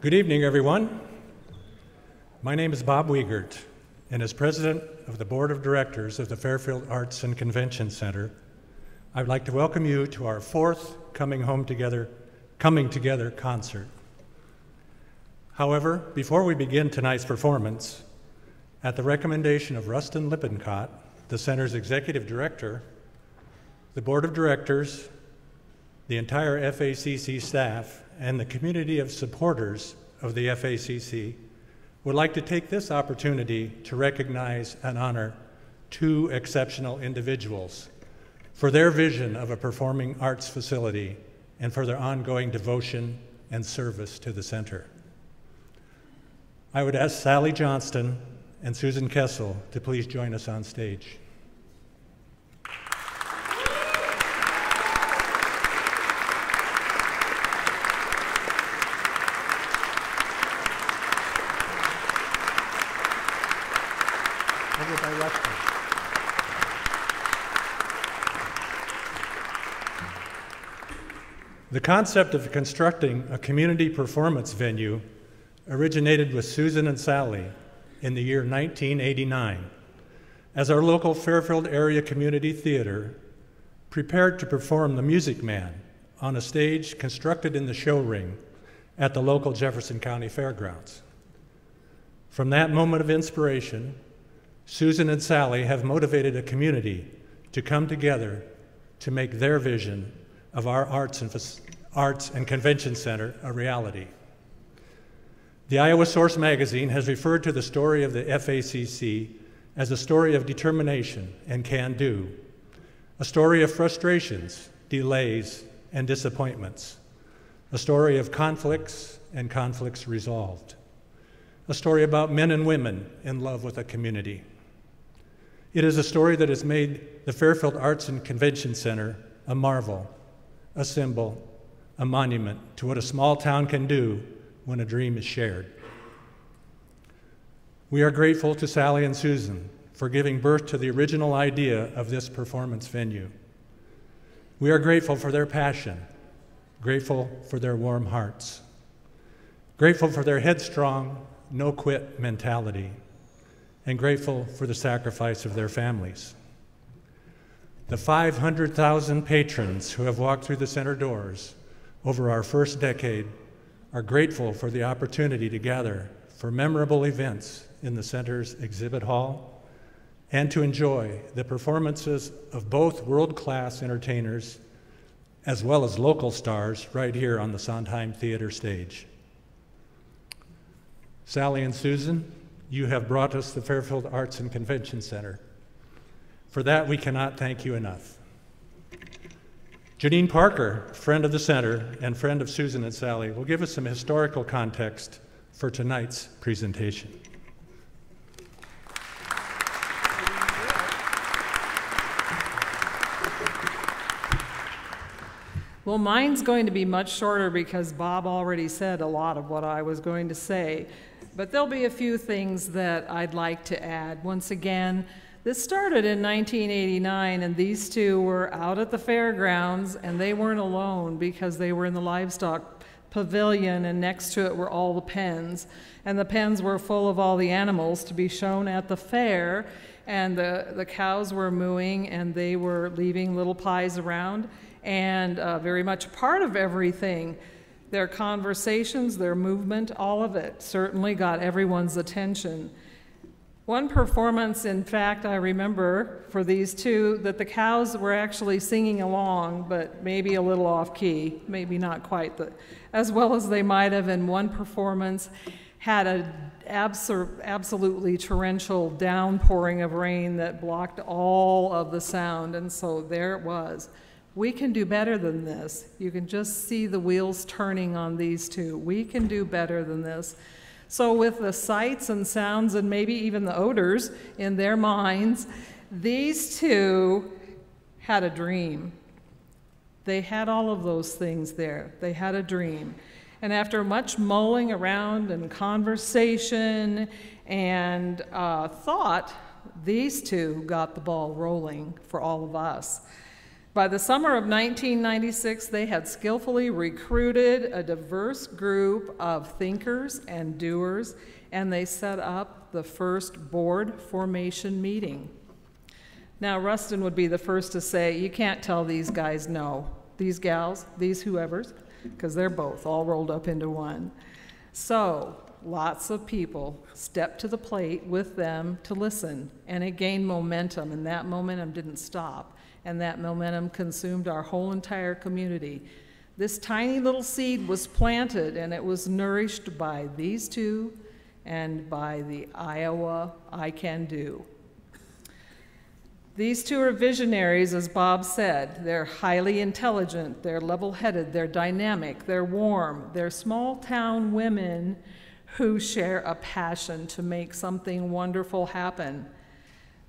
Good evening, everyone. My name is Bob Wiegert, and as president of the board of directors of the Fairfield Arts and Convention Center, I'd like to welcome you to our fourth Coming Together concert. However, before we begin tonight's performance, at the recommendation of Rustin Lippincott, the center's executive director, the board of directors, the entire FACC staff, and the community of supporters of the FACC would like to take this opportunity to recognize and honor two exceptional individuals for their vision of a performing arts facility and for their ongoing devotion and service to the center. I would ask Sally Johnston and Susan Kessel to please join us on stage. The concept of constructing a community performance venue originated with Susan and Sally in the year 1989, as our local Fairfield area community theater prepared to perform The Music Man on a stage constructed in the show ring at the local Jefferson County Fairgrounds. From that moment of inspiration, Susan and Sally have motivated a community to come together to make their vision of our Arts and Convention Center a reality. The Iowa Source magazine has referred to the story of the FACC as a story of determination and can-do, a story of frustrations, delays, and disappointments, a story of conflicts and conflicts resolved, a story about men and women in love with a community. It is a story that has made the Fairfield Arts and Convention Center a marvel, a symbol, a monument to what a small town can do when a dream is shared. We are grateful to Sally and Susan for giving birth to the original idea of this performance venue. We are grateful for their passion, grateful for their warm hearts, grateful for their headstrong, no-quit mentality, and grateful for the sacrifice of their families. The 500,000 patrons who have walked through the center doors over our first decade are grateful for the opportunity to gather for memorable events in the center's exhibit hall and to enjoy the performances of both world-class entertainers as well as local stars right here on the Sondheim Theater stage. Sally and Susan, you have brought us the Fairfield Arts and Convention Center. For that, we cannot thank you enough. Joneane Parker, friend of the center and friend of Susan and Sally, will give us some historical context for tonight's presentation. Well, mine's going to be much shorter because Bob already said a lot of what I was going to say, but there'll be a few things that I'd like to add. Once again, this started in 1989, and these two were out at the fairgrounds, and they weren't alone because they were in the livestock pavilion, and next to it were all the pens. And the pens were full of all the animals to be shown at the fair, and the cows were mooing, and they were leaving little pies around, and very much part of everything. Their conversations, their movement, all of it certainly got everyone's attention. One performance, in fact, I remember for these two, that the cows were actually singing along, but maybe a little off key, maybe not quite as well as they might have. In one performance, had an absolutely torrential downpouring of rain that blocked all of the sound, and so there it was. We can do better than this. You can just see the wheels turning on these two. We can do better than this. So with the sights and sounds and maybe even the odors in their minds, these two had a dream. They had all of those things there. They had a dream. And after much mulling around and conversation and thought, these two got the ball rolling for all of us. By the summer of 1996, they had skillfully recruited a diverse group of thinkers and doers, and they set up the first board formation meeting. Now, Rustin would be the first to say, you can't tell these guys no, these gals, these whoever's, because they're both all rolled up into one. So, lots of people stepped to the plate with them to listen, and it gained momentum, and that momentum didn't stop, and that momentum consumed our whole entire community. This tiny little seed was planted, and it was nourished by these two and by the Iowa I Can Do. These two are visionaries, as Bob said. They're highly intelligent, they're level-headed, they're dynamic, they're warm, they're small-town women who share a passion to make something wonderful happen.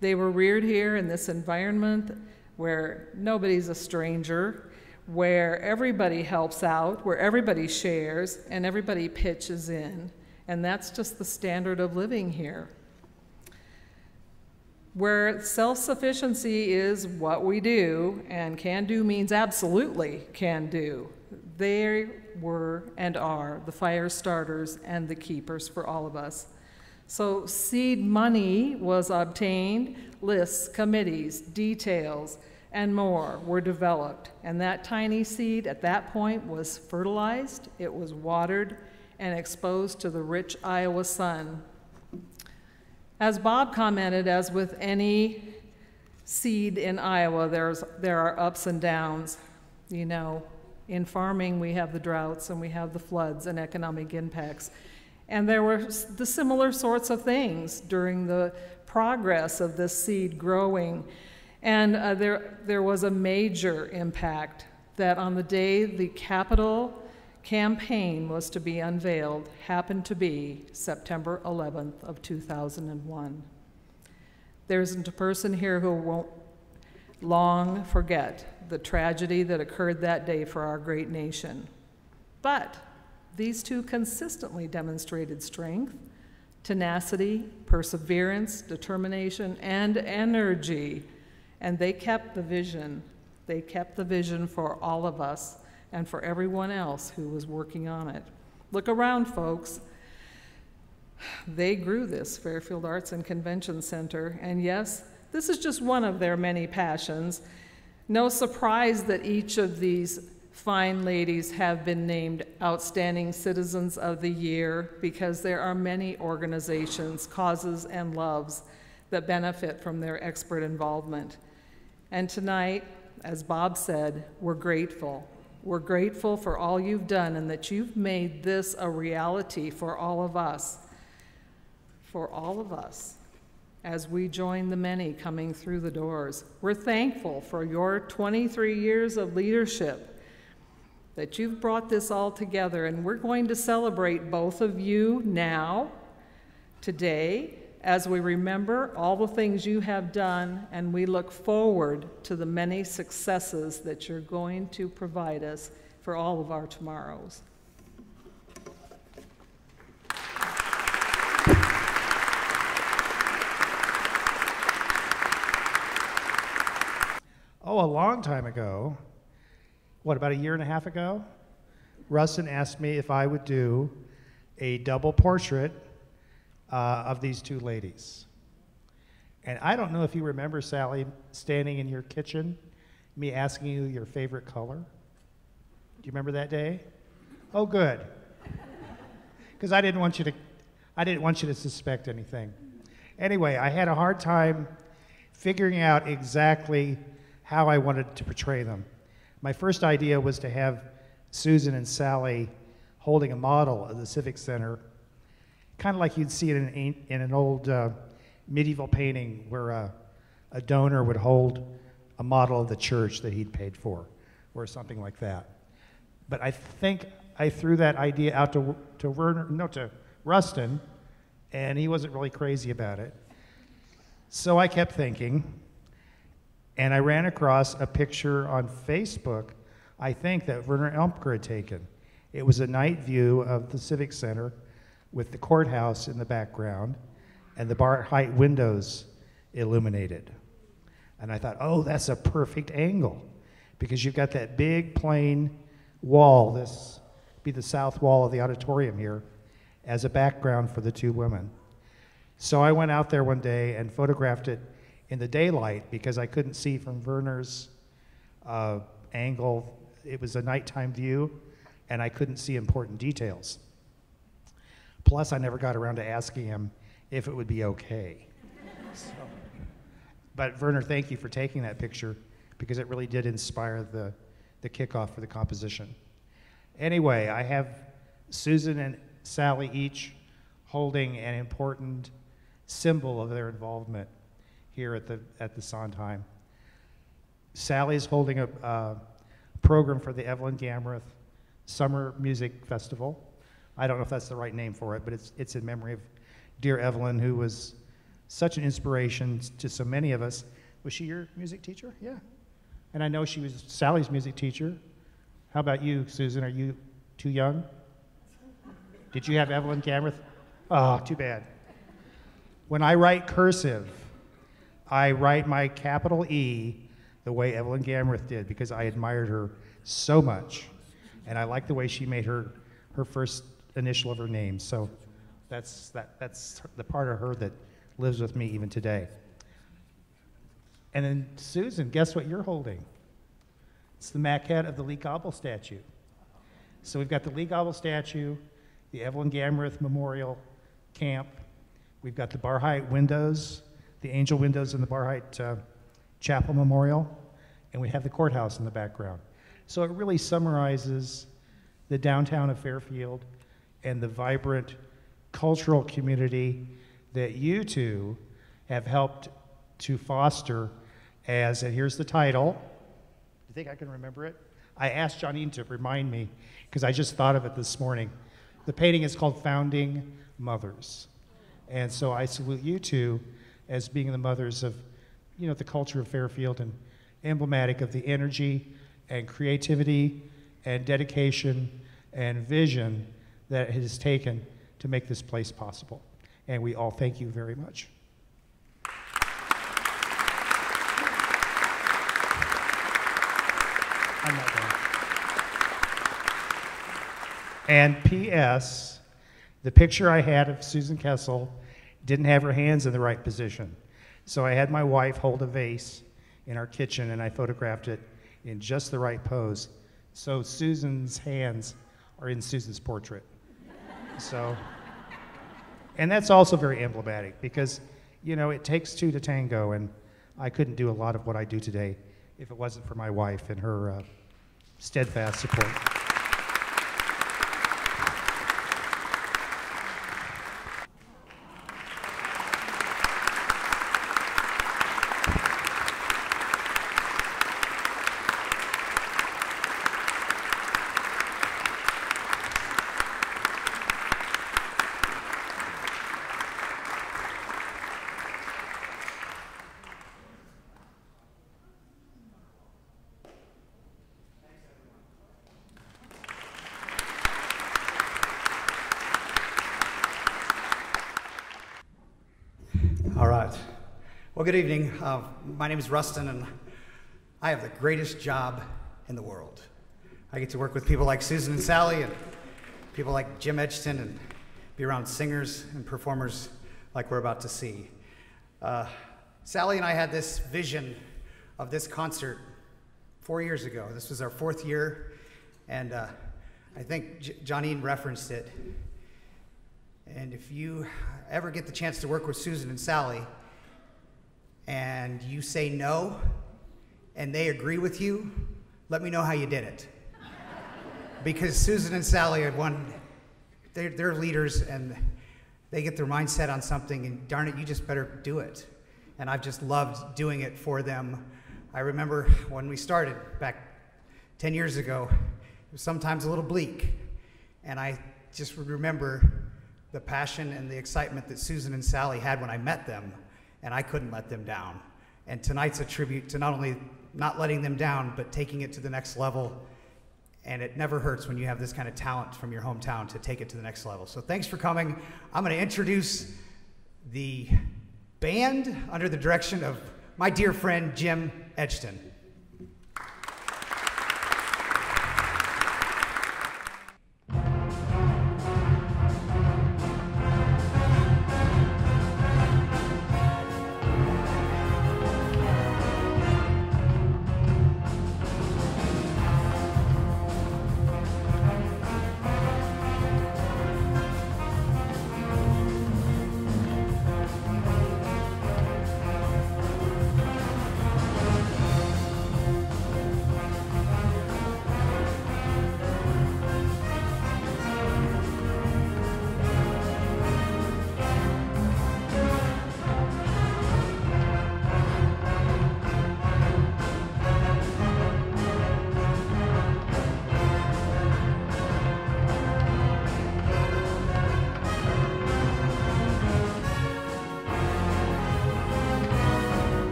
They were reared here in this environment where nobody's a stranger, where everybody helps out, where everybody shares, and everybody pitches in. And that's just the standard of living here. Where self-sufficiency is what we do, and can do means absolutely can do. They were and are the fire starters and the keepers for all of us. So seed money was obtained, lists, committees, details, and more were developed. And that tiny seed at that point was fertilized, it was watered, and exposed to the rich Iowa sun. As Bob commented, as with any seed in Iowa, there are ups and downs. You know, in farming we have the droughts and we have the floods and economic impacts. And there were the similar sorts of things during the progress of this seed growing. And there was a major impact that on the day the Capitol campaign was to be unveiled happened to be September 11th of 2001. There isn't a person here who won't long forget the tragedy that occurred that day for our great nation. But these two consistently demonstrated strength, tenacity, perseverance, determination, and energy, and they kept the vision. They kept the vision for all of us and for everyone else who was working on it. Look around, folks. They grew this Fairfield Arts and Convention Center, and yes, this is just one of their many passions. No surprise that each of these fine ladies have been named Outstanding Citizens of the Year, because there are many organizations, causes, and loves that benefit from their expert involvement. And tonight, as Bob said, we're grateful. We're grateful for all you've done and that you've made this a reality for all of us. For all of us, as we join the many coming through the doors. We're thankful for your 23 years of leadership, that you've brought this all together, and we're going to celebrate both of you now, today, as we remember all the things you have done, and we look forward to the many successes that you're going to provide us for all of our tomorrows. Oh, a long time ago, what, about a year and a half ago, Rustin asked me if I would do a double portrait of these two ladies. And I don't know if you remember, Sally, standing in your kitchen, me asking you your favorite color. Do you remember that day? Oh, good. Because I didn't want you to suspect anything. Anyway, I had a hard time figuring out exactly how I wanted to portray them. My first idea was to have Susan and Sally holding a model of the Civic Center, kind of like you'd see it in an old medieval painting where a donor would hold a model of the church that he'd paid for, or something like that. But I think I threw that idea out to Rustin, and he wasn't really crazy about it. So I kept thinking, and I ran across a picture on Facebook, I think, that Werner Elmker had taken. It was a night view of the Civic Center with the courthouse in the background and the bar height windows illuminated. And I thought, oh, that's a perfect angle. because you've got that big plain wall, this be the south wall of the auditorium here, as a background for the two women. So I went out there one day and photographed it in the daylight because I couldn't see from Werner's angle. It was a nighttime view, and I couldn't see important details. Plus, I never got around to asking him if it would be okay. So, but Werner, thank you for taking that picture because it really did inspire the kickoff for the composition. Anyway, I have Susan and Sally each holding an important symbol of their involvement here at the Sondheim. Sally's holding a program for the Evelyn Gamreth Summer Music Festival. I don't know if that's the right name for it, but it's in memory of dear Evelyn, who was such an inspiration to so many of us. Was she your music teacher? Yeah. And I know she was Sally's music teacher. How about you, Susan? Are you too young? Did you have Evelyn Gamreth? Oh, too bad. When I write cursive, I write my capital E the way Evelyn Gamreth did because I admired her so much. And I like the way she made her first initial of her name. So that's the part of her that lives with me even today. And then Susan, guess what you're holding? It's the maquette of the Lee Gobble statue. So we've got the Lee Gobble statue, the Evelyn Gamreth Memorial Camp. We've got the Barhite windows, the angel windows in the Barhite Chapel Memorial, and we have the courthouse in the background. So it really summarizes the downtown of Fairfield and the vibrant cultural community that you two have helped to foster as, and here's the title. Do you think I can remember it? I asked Joneane to remind me because I just thought of it this morning. The painting is called Founding Mothers. And so I salute you two as being the mothers of, you know, the culture of Fairfield and emblematic of the energy and creativity and dedication and vision that it has taken to make this place possible. And we all thank you very much. I'm not done. And P.S., the picture I had of Susan Kessel didn't have her hands in the right position. So I had my wife hold a vase in our kitchen and I photographed it in just the right pose. So Susan's hands are in Susan's portrait. So, and that's also very emblematic because, you know, it takes two to tango, and I couldn't do a lot of what I do today if it wasn't for my wife and her steadfast support. Well, good evening. My name is Rustin, and I have the greatest job in the world. I get to work with people like Susan and Sally, and people like Jim Edgeton, and be around singers and performers like we're about to see. Sally and I had this vision of this concert 4 years ago. This was our 4th year, and I think Joneane referenced it. And if you ever get the chance to work with Susan and Sally, and you say no, and they agree with you, let me know how you did it. Because Susan and Sally are they're leaders, and they get their mindset on something, and darn it, you just better do it. And I've just loved doing it for them. I remember when we started back 10 years ago, it was sometimes a little bleak, and I just remember the passion and the excitement that Susan and Sally had when I met them, and I couldn't let them down. And tonight's a tribute to not only not letting them down, but taking it to the next level. And it never hurts when you have this kind of talent from your hometown to take it to the next level. So thanks for coming. I'm gonna introduce the band under the direction of my dear friend, Jim Edgeton.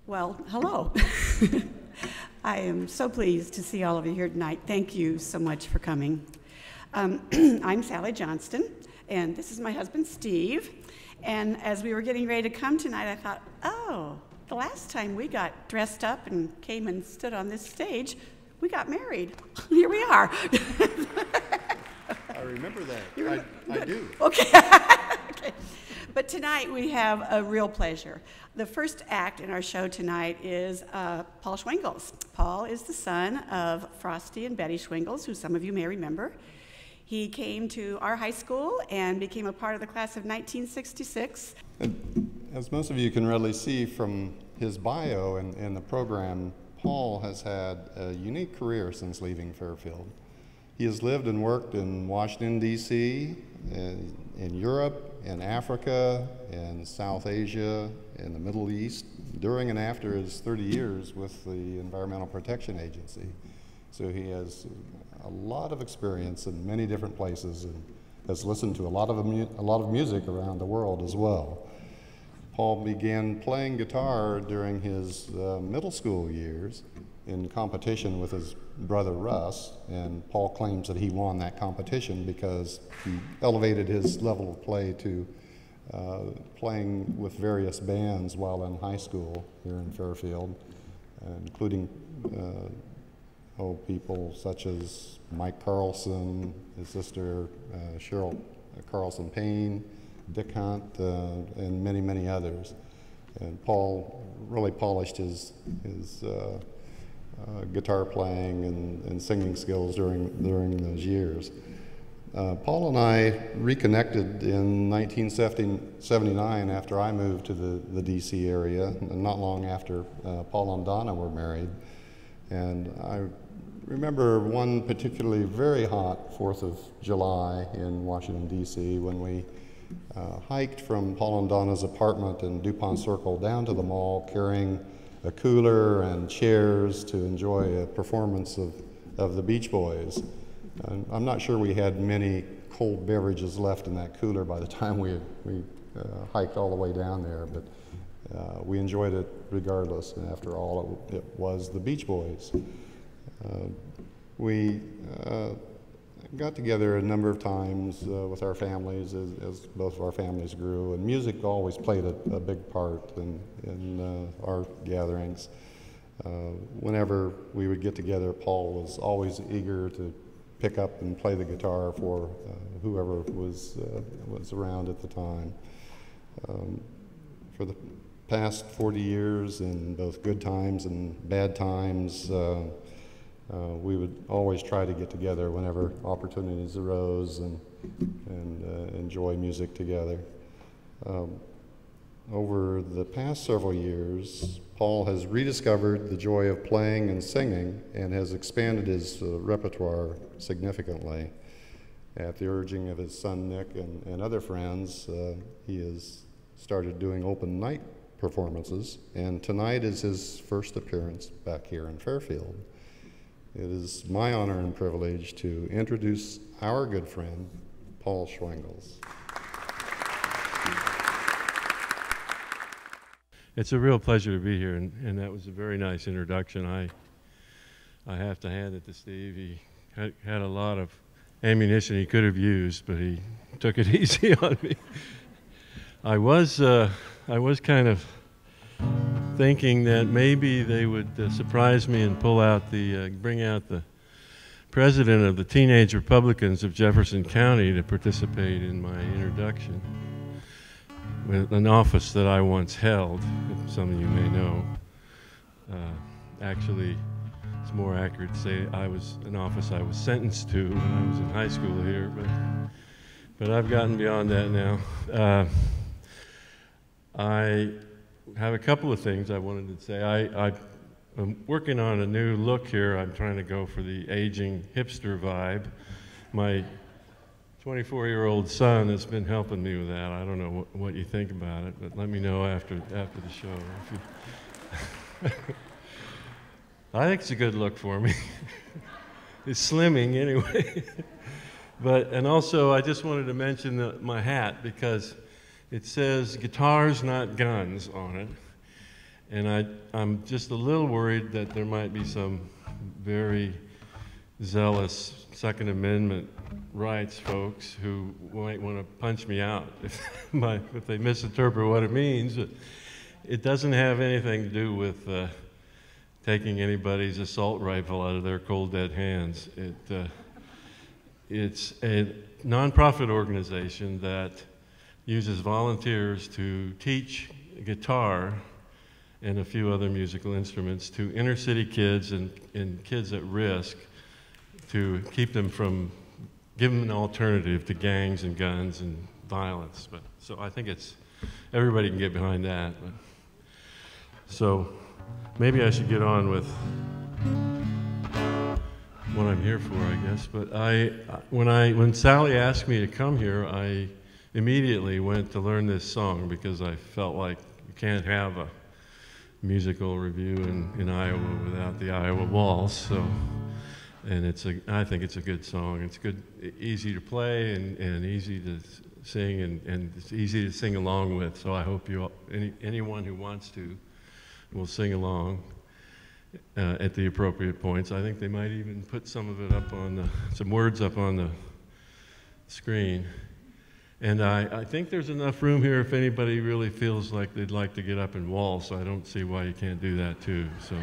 Well, hello. I am so pleased to see all of you here tonight. Thank you so much for coming. I'm Sally Johnston, and this is my husband, Steve. And as we were getting ready to come tonight, I thought, oh, the last time we got dressed up and came and stood on this stage, we got married. Here we are. I remember that. I do. Okay. Okay. But tonight we have a real pleasure. The first act in our show tonight is Paul Schwengels. Paul is the son of Frosty and Betty Schwengels, who some of you may remember. He came to our high school and became a part of the class of 1966. As most of you can readily see from his bio in the program, Paul has had a unique career since leaving Fairfield. He has lived and worked in Washington, D.C., in Europe, in Africa, in South Asia, in the Middle East, during and after his 30 years with the Environmental Protection Agency. So he has a lot of experience in many different places and has listened to a lot of music around the world as well. Paul began playing guitar during his middle school years in competition with his brother Russ, and Paul claims that he won that competition because he elevated his level of play to playing with various bands while in high school here in Fairfield, including people such as Mike Carlson, his sister Cheryl Carlson Payne, Dick Hunt, and many, many others. And Paul really polished his guitar playing and singing skills during those years. Paul and I reconnected in 1979 after I moved to the DC area, and not long after Paul and Donna were married. And I remember one particularly very hot 4th of July in Washington, D.C. when we hiked from Paul and Donna's apartment in DuPont Circle down to the mall carrying a cooler and chairs to enjoy a performance of the Beach Boys. And I'm not sure we had many cold beverages left in that cooler by the time we hiked all the way down there, but we enjoyed it regardless. And after all, it was the Beach Boys. We got together a number of times with our families as both of our families grew, and music always played a big part in our gatherings. Whenever we would get together, Paul was always eager to pick up and play the guitar for whoever was around at the time. For the past 40 years, in both good times and bad times, we would always try to get together whenever opportunities arose and enjoy music together. Over the past several years, Paul has rediscovered the joy of playing and singing and has expanded his repertoire significantly. At the urging of his son Nick and other friends, he has started doing open night performances, and tonight is his first appearance back here in Fairfield. It is my honor and privilege to introduce our good friend, Paul Schwengels. It's a real pleasure to be here, and that was a very nice introduction. I have to hand it to Steve. He had a lot of ammunition he could have used, but he took it easy on me. I was kind of thinking that maybe they would surprise me and bring out the president of the Teenage Republicans of Jefferson County to participate in my introduction, with an office that I once held, some of you may know. Actually, it's more accurate to say I was an office I was sentenced to when I was in high school here, but I've gotten beyond that now. I have a couple of things I wanted to say. I'm working on a new look here. I'm trying to go for the aging hipster vibe. My 24-year-old son has been helping me with that. I don't know what you think about it, but let me know after the show. I think it's a good look for me. It's slimming anyway. And also, I just wanted to mention my hat, because it says "Guitars, Not Guns" on it. And I'm just a little worried that there might be some very zealous Second Amendment rights folks who might want to punch me out if they misinterpret what it means. It doesn't have anything to do with taking anybody's assault rifle out of their cold, dead hands. It's a nonprofit organization that uses volunteers to teach guitar and a few other musical instruments to inner city kids and kids at risk, to keep them from, give them an alternative to gangs and guns and violence. But so I think everybody can get behind that. But, so maybe I should get on with what I'm here for, I guess. But when Sally asked me to come here, I immediately went to learn this song because I felt like you can't have a musical review in Iowa without the Iowa Waltz. So, and I think it's a good song. It's good, easy to play and easy to sing and it's easy to sing along with. So I hope anyone who wants to will sing along at the appropriate points. I think they might even put some of it up on some words up on the screen. And I think there's enough room here if anybody really feels like they'd like to get up and waltz. I don't see why you can't do that too. So.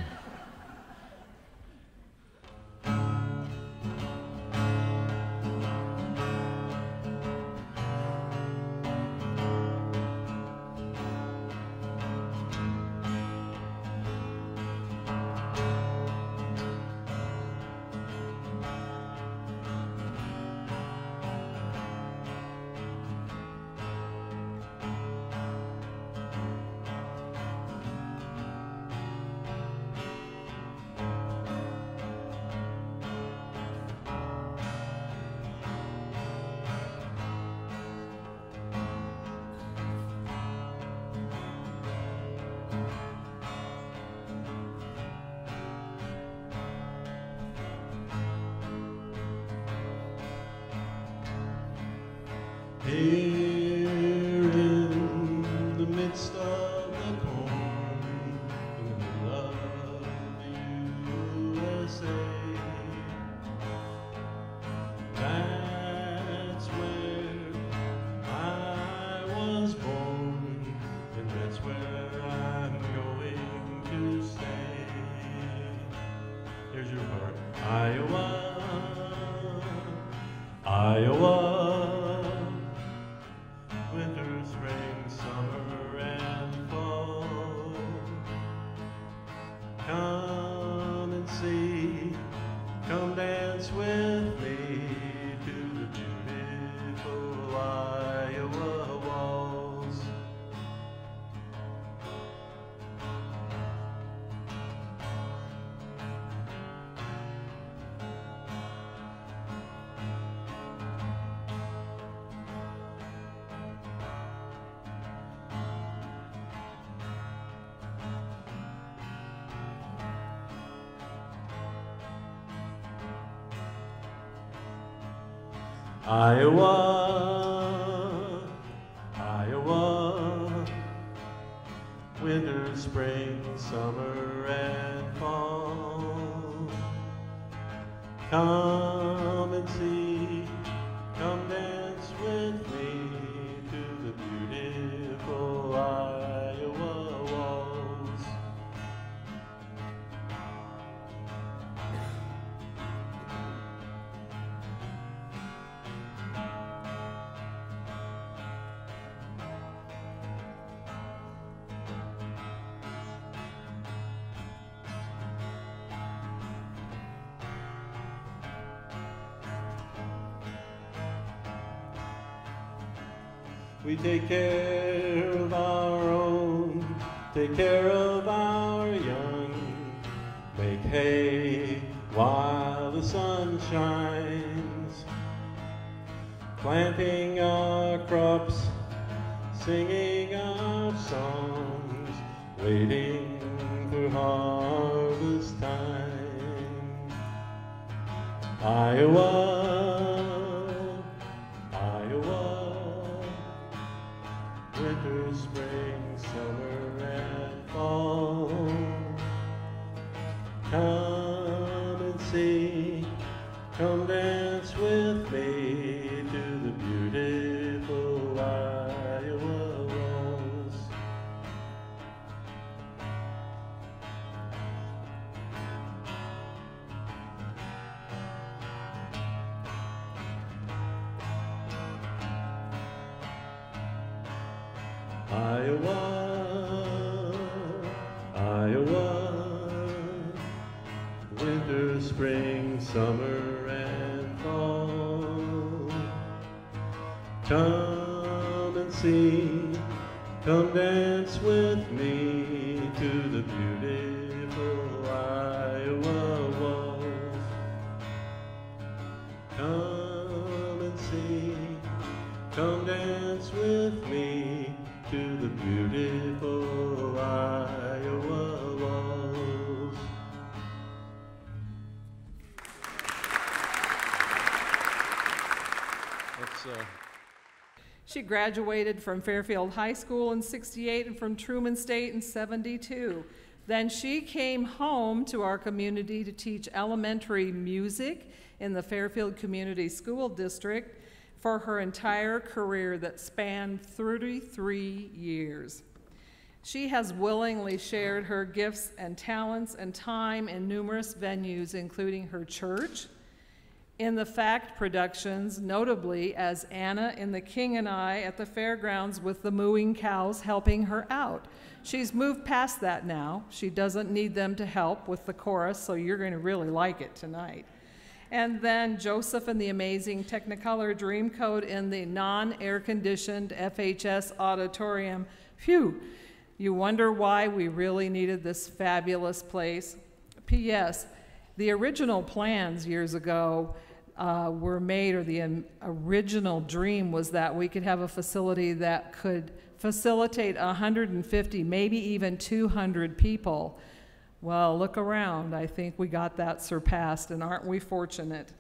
Iowa, Iowa, winter, spring, summer, and fall. Come and see, come dance with me to the beautiful Iowa Waltz. We take care of our own, take care of our young, make hay while the sun shines, planting our crops, singing our songs, waiting for harvest time. Iowa, Iowa, winter, spring, summer, and fall. come dance with me to the beautiful Iowa waltz. Iowa, Iowa, winter, spring, summer, and fall. Come and see, come dance with me to the beautiful Iowa waltz. Come and see, come dance with me to the beautiful Iowa waltz. She graduated from Fairfield High School in '68 and from Truman State in '72. Then she came home to our community to teach elementary music in the Fairfield Community School District for her entire career that spanned 33 years. She has willingly shared her gifts and talents and time in numerous venues, including her church, in the Fact productions, notably as Anna in The King and I at the fairgrounds with the mooing cows helping her out. She's moved past that now. She doesn't need them to help with the chorus, so you're going to really like it tonight. And then Joseph and the Amazing Technicolor Dreamcoat in the non-air-conditioned FHS auditorium. Phew, you wonder why we really needed this fabulous place. P.S. The original plans years ago were made, or the original dream was that we could have a facility that could facilitate 150, maybe even 200 people. Well, look around. I think we got that surpassed, and aren't we fortunate?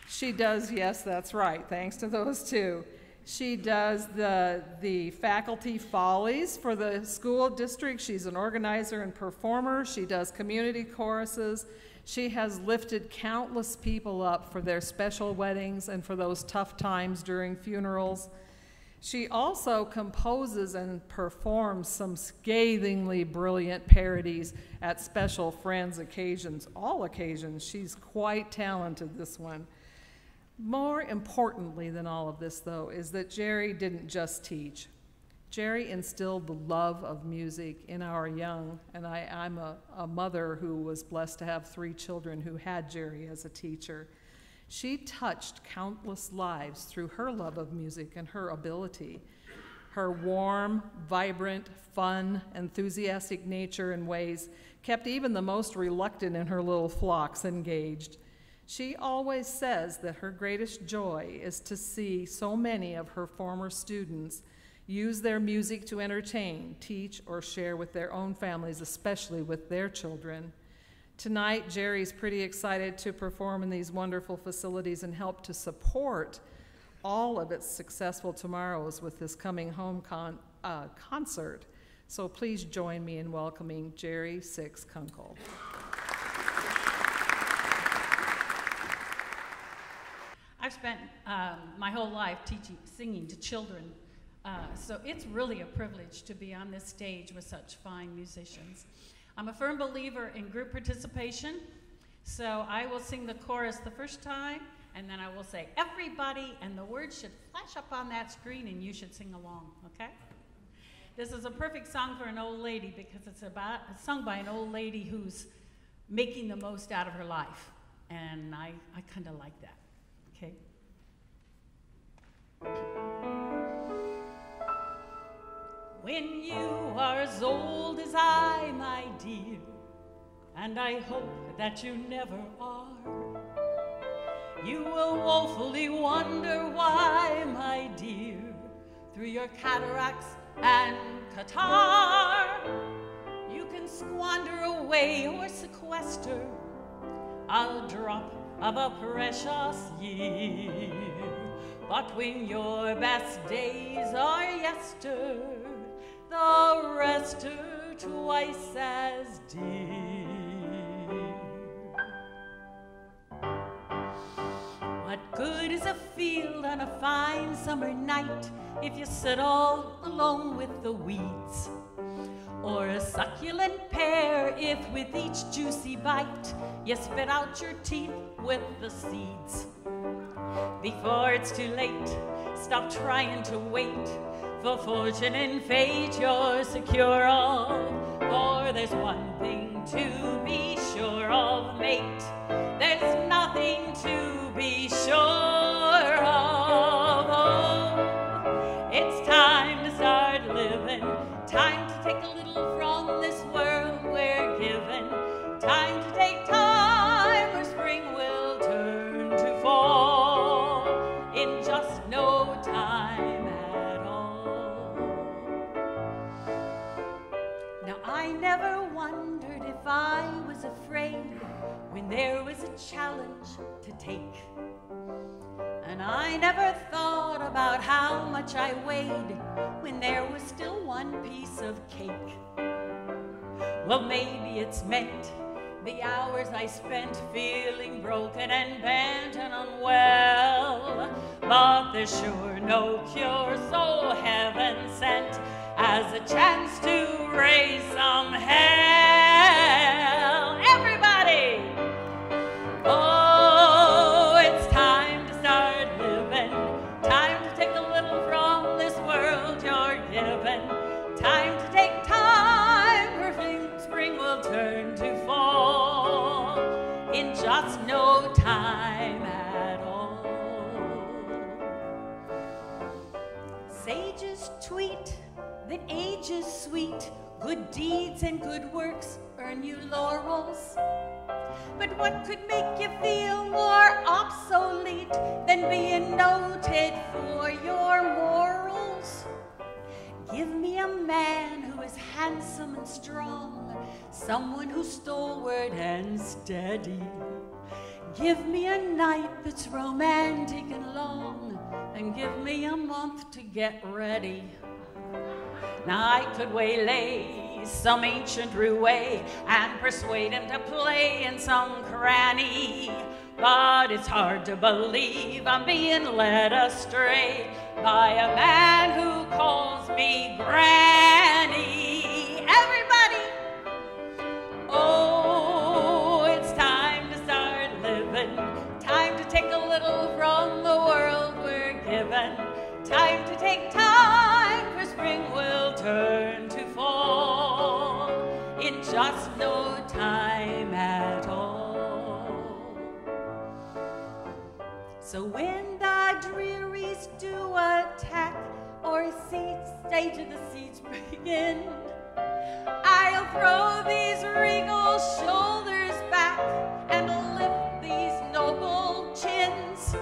She does, yes, that's right, thanks to those two. She does the faculty follies for the school district. She's an organizer and performer. She does community choruses. She has lifted countless people up for their special weddings and for those tough times during funerals. She also composes and performs some scathingly brilliant parodies at special friends' occasions, all occasions. She's quite talented, this one. More importantly than all of this, though, is that Jeri didn't just teach. Jeri instilled the love of music in our young, and I'm a mother who was blessed to have 3 children who had Jeri as a teacher. She touched countless lives through her love of music and her ability. Her warm, vibrant, fun, enthusiastic nature and ways kept even the most reluctant in her little flocks engaged. She always says that her greatest joy is to see so many of her former students use their music to entertain, teach, or share with their own families, especially with their children. Tonight, Jeri's pretty excited to perform in these wonderful facilities and help to support all of its successful tomorrows with this coming home concert. So please join me in welcoming Jeri Six Kunkle. I've spent my whole life singing to children, so it's really a privilege to be on this stage with such fine musicians. I'm a firm believer in group participation, so I will sing the chorus the first time, and then I will say, everybody, and the words should flash up on that screen, and you should sing along, okay? This is a perfect song for an old lady because it's sung by an old lady who's making the most out of her life, and I kind of like that. Okay. When you are as old as I, my dear, and I hope that you never are, you will woefully wonder why, my dear, through your cataracts and catarrh, you can squander away or sequester a drop of a precious year. But when your best days are yester, the rest are twice as dear. a field on a fine summer night if you sit all alone with the weeds? Or a succulent pear if with each juicy bite you spit out your teeth with the seeds? Before it's too late, stop trying to wait for fortune and fate you're secure of. For there's one thing to be sure of, mate. There's nothing to be sure of. Oh, it's time to start living. Time to take a little from this world we're given. Time to take time, or spring will turn to fall in just no time at all. Now I never wondered if I was afraid when there was a challenge to take. And I never thought about how much I weighed when there was still one piece of cake. Well, maybe it's meant the hours I spent feeling broken and bent and unwell. But there's sure no cure so heaven sent as a chance to raise some hell. Everybody! Oh, it's time to start living. Time to take a little from this world you're given. Time to take time, for spring will turn to fall in just no time at all. Sages tweet that age is sweet. Good deeds and good works earn you laurels. But what could make you feel more obsolete than being noted for your morals? Give me a man who is handsome and strong, someone who's stalwart and steady. Give me a night that's romantic and long, and give me a month to get ready. Now I could waylay some ancient roué and persuade him to play in some cranny, but it's hard to believe I'm being led astray by a man who calls me Granny. Everybody! Oh, it's time to start living. Time to take a little from the world we're given. Time to take time, for spring will turn to fall in just no time at all. So when the drearies do attack, or stage of the siege begin, I'll throw these regal shoulders back and lift these noble chins.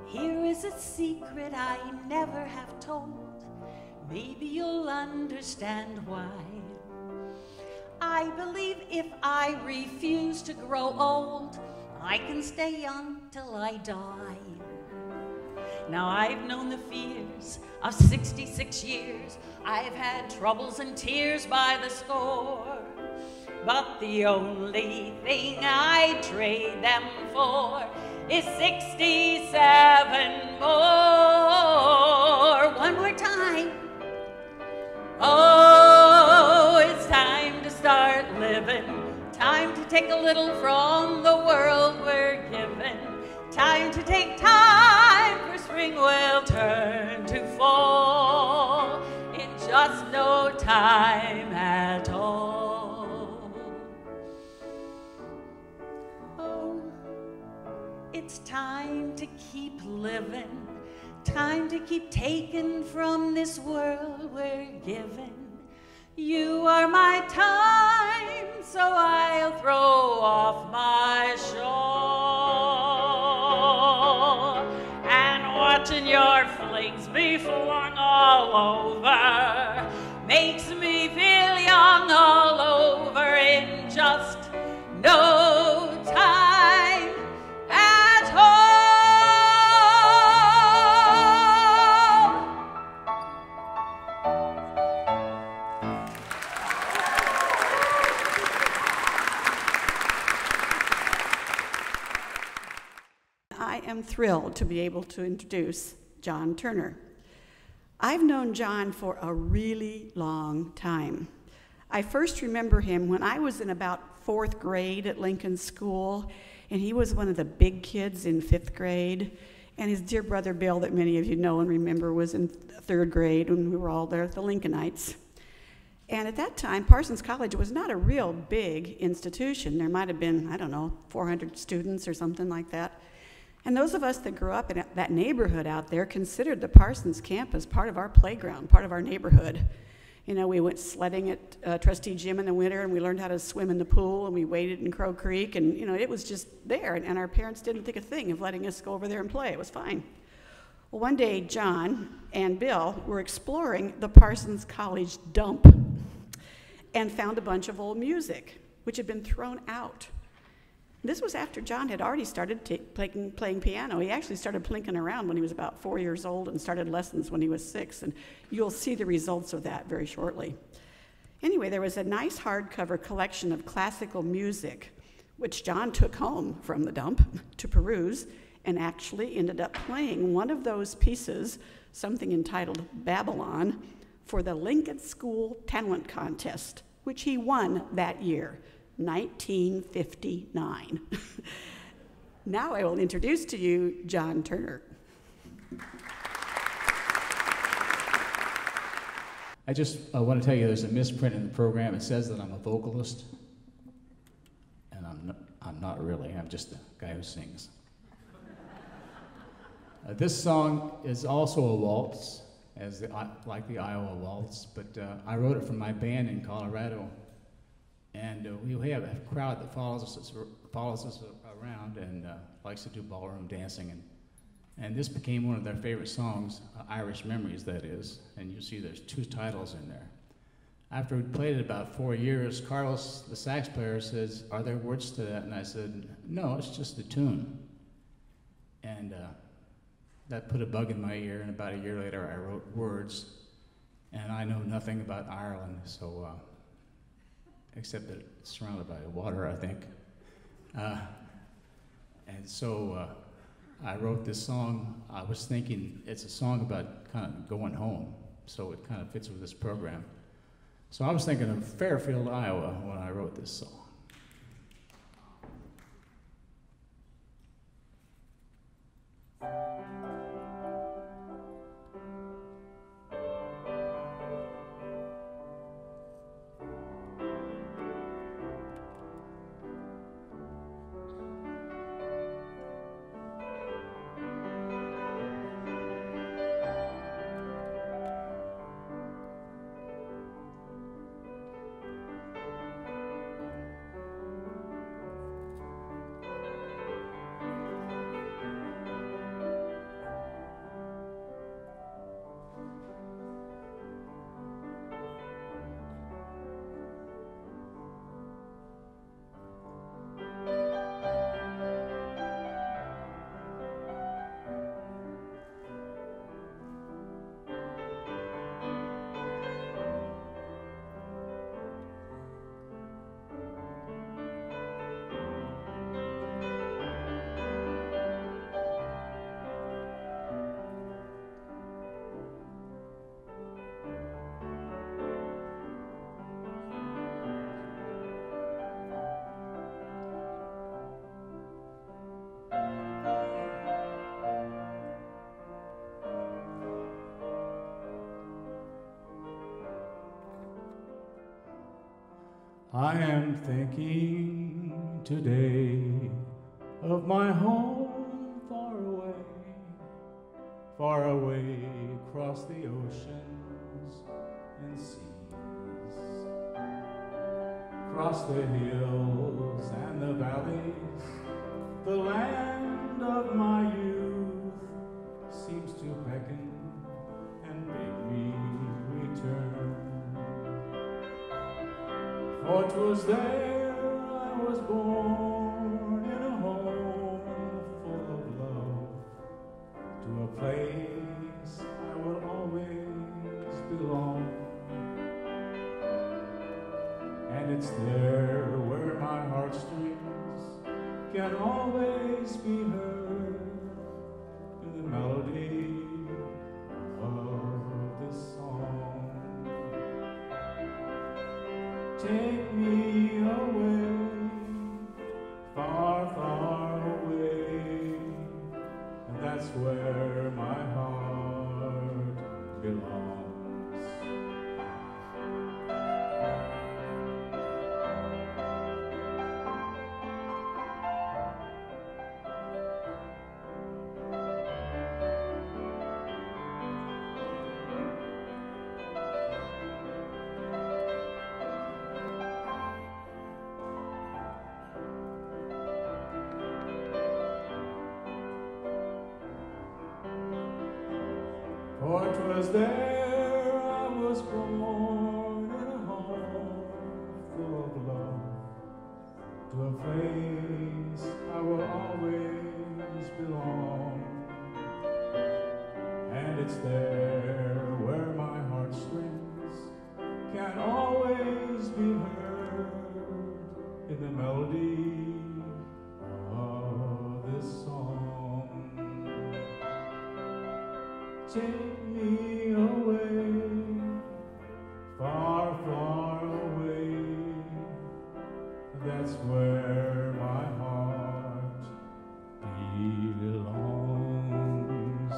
Here is a secret I never have told. Maybe you'll understand why. I believe if I refuse to grow old, I can stay young till I die. Now I've known the fears of 66 years. I've had troubles and tears by the score. But the only thing I trade them for is 67 more. One more time. Oh, it's time to start living. Time to take a little from the world we're given. Time to take time, for spring will turn to fall in just no time at all. Oh, it's time to keep living. Time to keep taking from this world we're given. You are my time, so I'll throw off my shawl. And watching your flings be flung all over makes me feel young all over in just no time at all. I am thrilled to be able to introduce John Turner. I've known John for a really long time. I first remember him when I was in about 4th grade at Lincoln School, and he was one of the big kids in 5th grade. And his dear brother Bill, that many of you know and remember, was in 3rd grade when we were all there, the Lincolnites. And at that time, Parsons College was not a real big institution. There might have been, I don't know, 400 students or something like that. And those of us that grew up in that neighborhood out there considered the Parsons campus part of our playground, part of our neighborhood. You know, we went sledding at Trustee Gym in the winter, and we learned how to swim in the pool, and we waded in Crow Creek, and, you know, it was just there, and our parents didn't think a thing of letting us go over there and play. It was fine. Well, one day, John and Bill were exploring the Parsons College dump and found a bunch of old music, which had been thrown out. This was after John had already started playing piano. He actually started plinking around when he was about 4 years old and started lessons when he was 6, and you'll see the results of that very shortly. Anyway, there was a nice hardcover collection of classical music, which John took home from the dump to peruse, and actually ended up playing one of those pieces, something entitled Babylon, for the Lincoln School Talent Contest, which he won that year. 1959. Now I will introduce to you John Turner. I just want to tell you there's a misprint in the program. It says that I'm a vocalist, and I'm not really. I'm just a guy who sings. This song is also a waltz, like the Iowa Waltz, but I wrote it for my band in Colorado. And we have a crowd that follows us around and likes to do ballroom dancing. And this became one of their favorite songs, Irish Memories, that is. And you see there's 2 titles in there. After we played it about 4 years, Carlos, the sax player, says, "Are there words to that?" And I said, "No, it's just the tune." And that put a bug in my ear, and about a year later I wrote words. And I know nothing about Ireland, so except that it's surrounded by water, I think. And so I wrote this song. I was thinking it's a song about kind of going home, so it kind of fits with this program. So I was thinking of Fairfield, Iowa, when I wrote this song. I am thinking today of my home far away across the oceans and seas, across the hills and the valleys. The land of my youth seems to beckon and bid me return. For 'twas there I was born, in a home full of love, to a place I will always belong. And it's there where my heartstrings can always be heard, Take me away, far, far away, and that's where my heart belongs. For 'twas there I was born, in a home full of love, to a place I will always belong. And it's there where my heartstrings can always be heard in the melody of this song. Take me away, far, far away, that's where my heart belongs.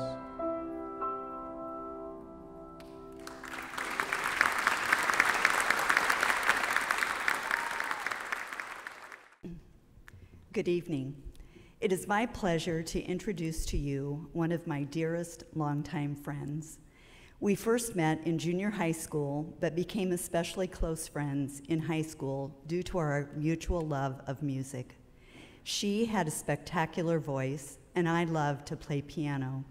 Good evening. It is my pleasure to introduce to you one of my dearest longtime friends. We first met in junior high school, but became especially close friends in high school due to our mutual love of music. She had a spectacular voice, and I loved to play piano.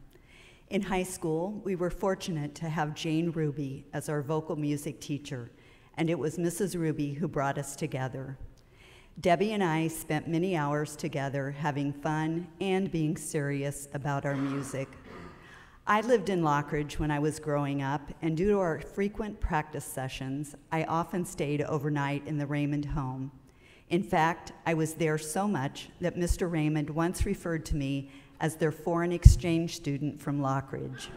In high school, we were fortunate to have Jane Ruby as our vocal music teacher, and it was Mrs. Ruby who brought us together. Debbie and I spent many hours together having fun and being serious about our music. I lived in Lockridge when I was growing up, and due to our frequent practice sessions, I often stayed overnight in the Raymond home. In fact, I was there so much that Mr. Raymond once referred to me as their foreign exchange student from Lockridge.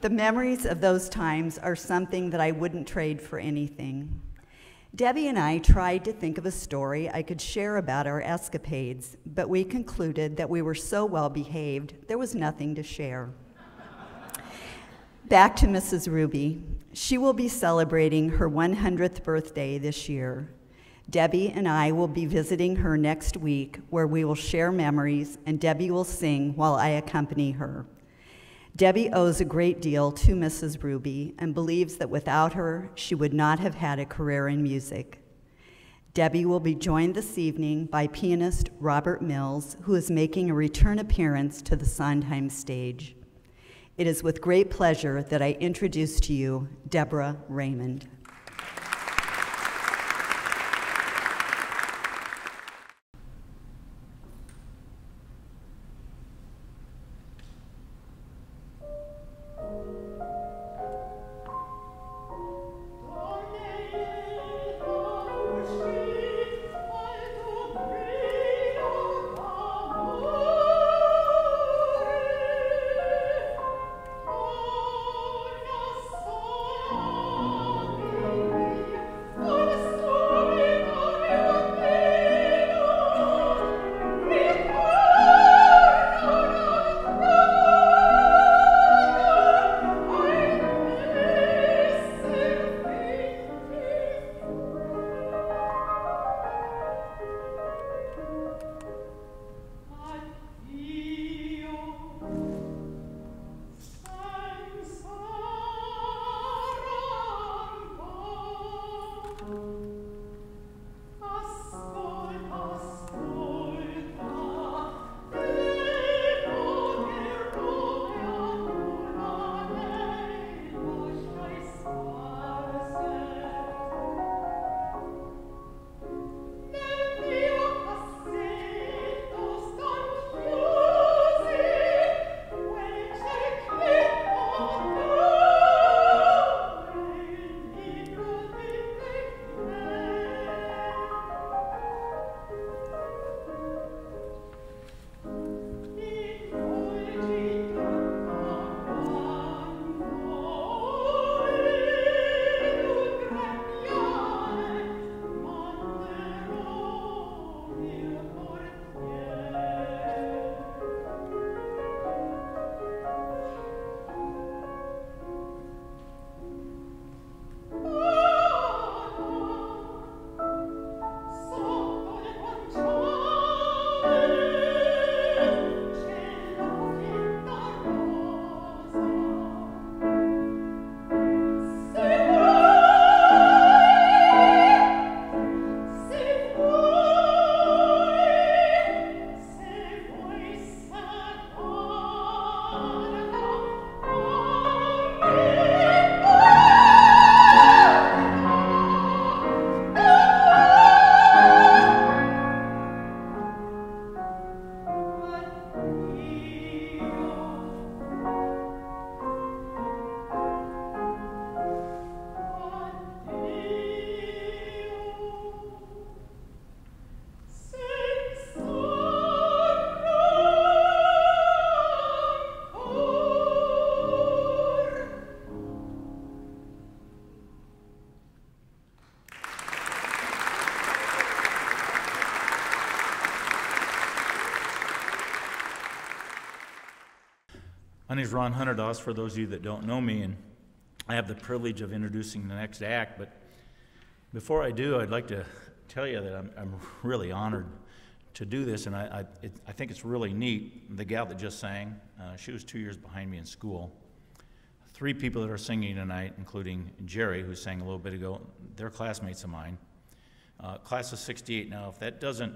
The memories of those times are something that I wouldn't trade for anything. Debbie and I tried to think of a story I could share about our escapades, but we concluded that we were so well behaved, there was nothing to share. Back to Mrs. Ruby. She will be celebrating her 100th birthday this year. Debbie and I will be visiting her next week, where we will share memories, and Debbie will sing while I accompany her. Debbie owes a great deal to Mrs. Ruby and believes that without her, she would not have had a career in music. Debbie will be joined this evening by pianist Robert Mills, who is making a return appearance to the Sondheim stage. It is with great pleasure that I introduce to you Deborah Raymond. Oh, My name is Ron Hunerdosse, for those of you that don't know me, and I have the privilege of introducing the next act. But before I do, I'd like to tell you that I'm really honored to do this, and I think it's really neat. The gal that just sang, she was 2 years behind me in school. 3 people that are singing tonight, including Jeri, who sang a little bit ago, they're classmates of mine. Class of 68. Now, if that doesn't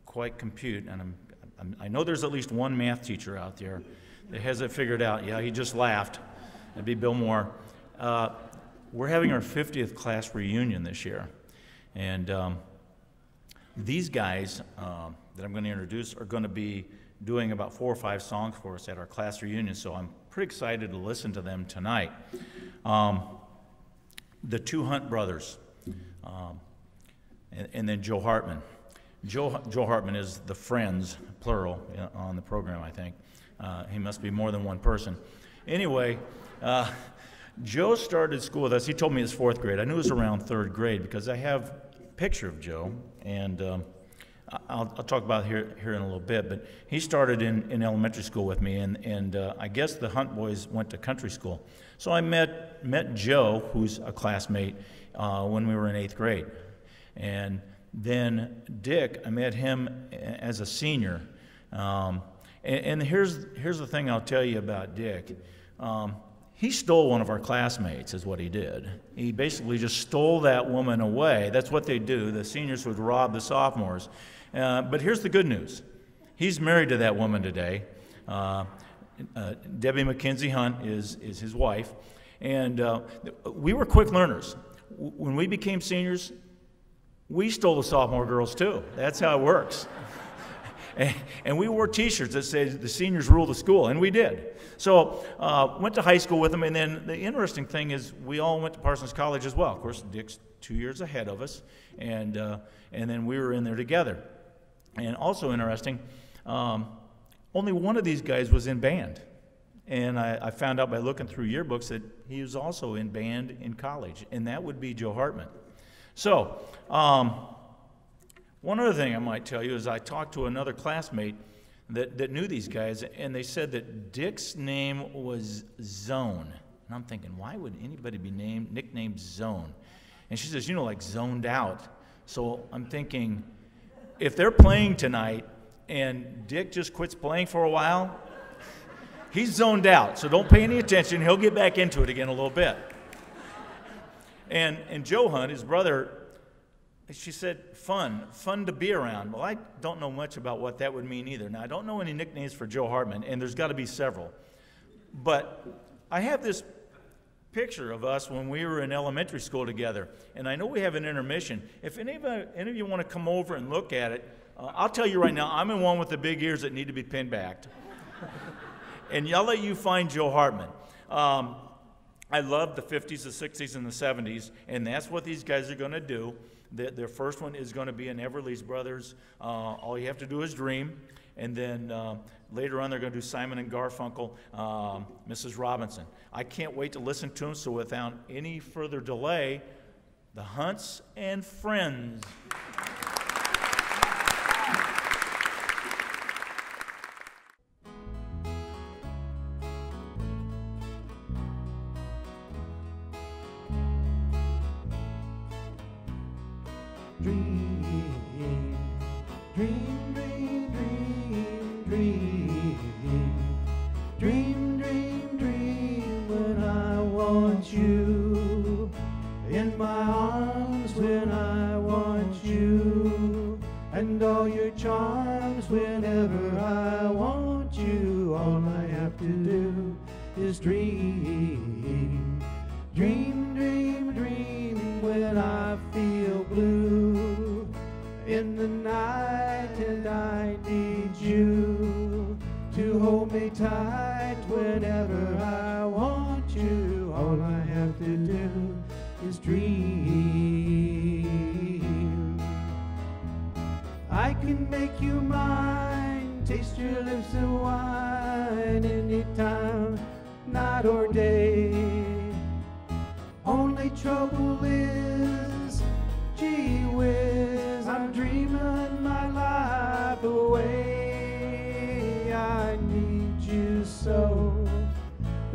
quite compute, and I know there's at least one math teacher out there that has it figured out. Yeah, he just laughed. That'd be Bill Moore. We're having our 50th class reunion this year. And these guys that I'm going to introduce are going to be doing about 4 or 5 songs for us at our class reunion, so I'm pretty excited to listen to them tonight. The 2 Hunt brothers, and then Joe Hartman. Joe Hartman is the Friends, plural, on the program, I think. He must be more than one person. Anyway, Joe started school with us. He told me it's 4th grade. I knew it was around 3rd grade because I have a picture of Joe, and I'll talk about it here in a little bit. But he started in elementary school with me, and I guess the Hunt boys went to country school. So I met Joe, who's a classmate, when we were in 8th grade. And then Dick, I met him as a senior. And here's the thing I'll tell you about Dick. He stole one of our classmates, is what he did. He basically just stole that woman away. That's what they do. The seniors would rob the sophomores. But here's the good news. He's married to that woman today. Debbie McKenzie Hunt is his wife. And we were quick learners. When we became seniors, we stole the sophomore girls too. That's how it works. And we wore T-shirts that said the seniors rule the school, and we did. So went to high school with them, and then the interesting thing is we all went to Parsons College as well. Of course, Dick's 2 years ahead of us, and then we were in there together. And also interesting, only one of these guys was in band. And I found out by looking through yearbooks that he was also in band in college, and that would be Joe Hartman. So, one other thing I might tell you is I talked to another classmate that knew these guys, and they said that Dick's name was Zone. And I'm thinking, why would anybody be nicknamed Zone? And she says, like zoned out. So I'm thinking, if they're playing tonight and Dick just quits playing for a while, he's zoned out. So don't pay any attention. He'll get back into it again a little bit. And Joe Hunt, his brother, she said, fun to be around. Well, I don't know much about what that would mean either. Now, I don't know any nicknames for Joe Hartman, and there's got to be several. But I have this picture of us when we were in elementary school together, and I know we have an intermission. If any of you want to come over and look at it, I'll tell you right now, I'm in one with the big ears that need to be pinned back. And I'll let you find Joe Hartman. I love the 50s, the 60s, and the 70s, and that's what these guys are going to do. Their first one is going to be an Everly's Brothers, All You Have to Do Is Dream. And then later on, they're going to do Simon and Garfunkel, Mrs. Robinson. I can't wait to listen to them, so without any further delay, the Hunts and Friends.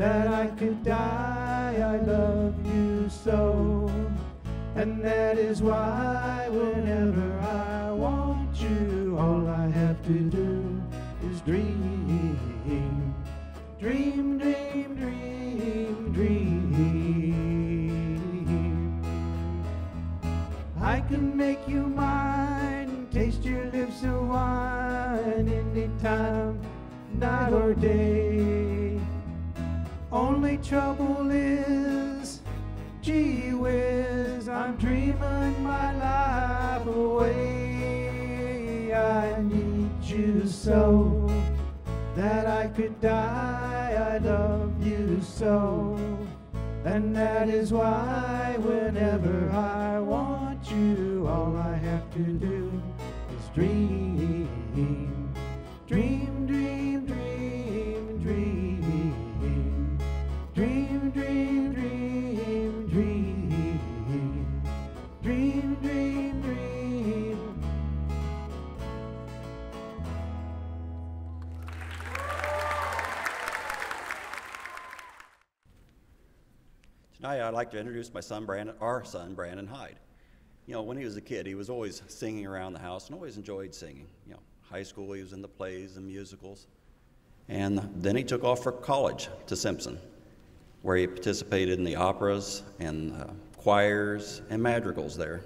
that I could die. I love you so, and that is why whenever I want you, all I have to do is dream, dream, dream, dream, dream. I can make you mine, taste your lips of wine anytime, night or day. Only trouble is, gee whiz, I'm dreaming my life away. I need you so that I could die. I love you so, and that is why whenever I want you, all I have to do is dream, dream, dream, dream, dream, dream, dream, dream, dream, dream, dream, dream. Tonight I'd like to introduce my son, Brandon, our son, Brandon Hyde. You know, when he was a kid, he was always singing around the house and always enjoyed singing. You know, high school, he was in the plays and musicals. And then he took off for college to Simpson, where he participated in the operas and choirs and madrigals there.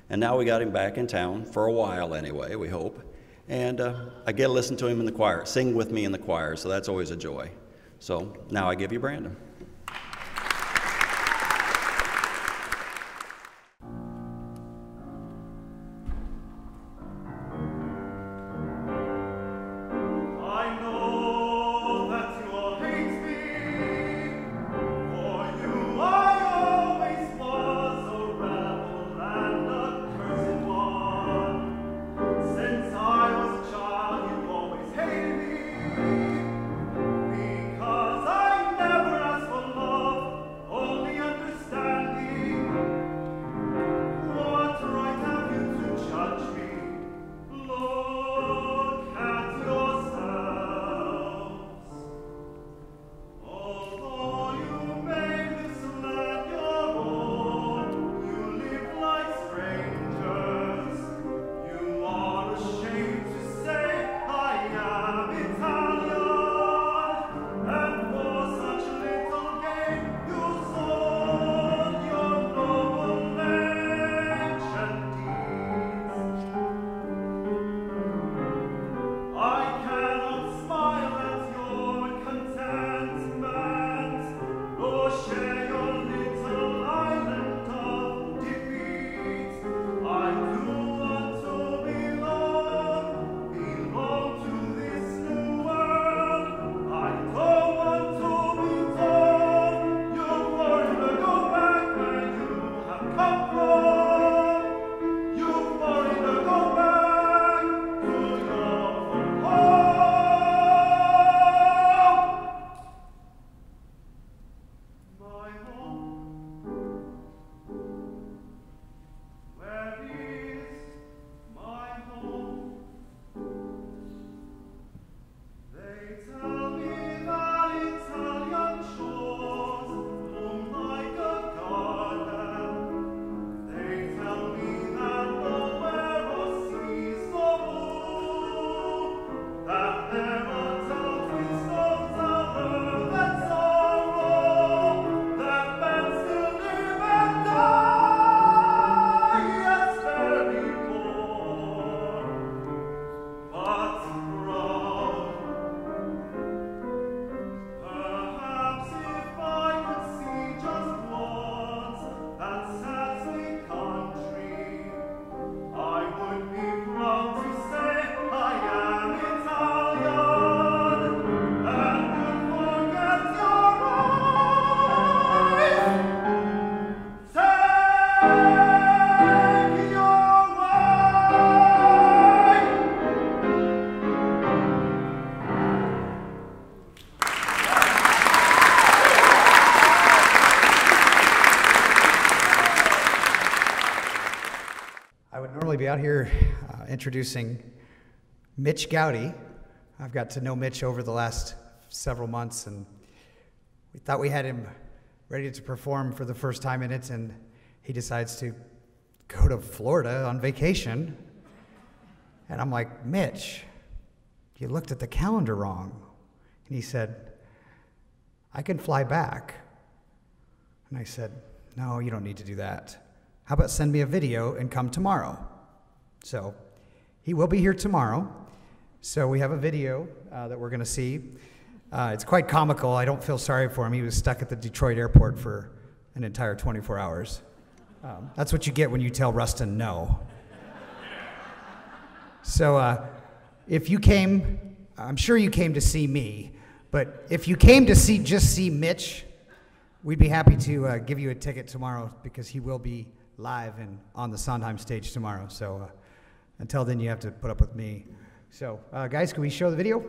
And now we got him back in town, for a while anyway, we hope. And I get to listen to him in the choir, sing with me in the choir, so that's always a joy. So now I give you Brandon. Be out here introducing Mitch Gowdy. I've got to know Mitch over the last several months, and We thought we had him ready to perform for the first time in it, and he decides to go to Florida on vacation. And I'm like, Mitch, you looked at the calendar wrong. And he said, I can fly back. And I said, no, you don't need to do that. How about send me a video and come tomorrow? So he will be here tomorrow. So we have a video that we're going to see. It's quite comical. I don't feel sorry for him. He was stuck at the Detroit airport for an entire 24 hours. That's what you get when you tell Rustin no. So if you came, I'm sure you came to see me, but if you came to just see Mitch, we'd be happy to give you a ticket tomorrow because he will be live and on the Sondheim stage tomorrow. So until then, you have to put up with me. So guys, can we show the video?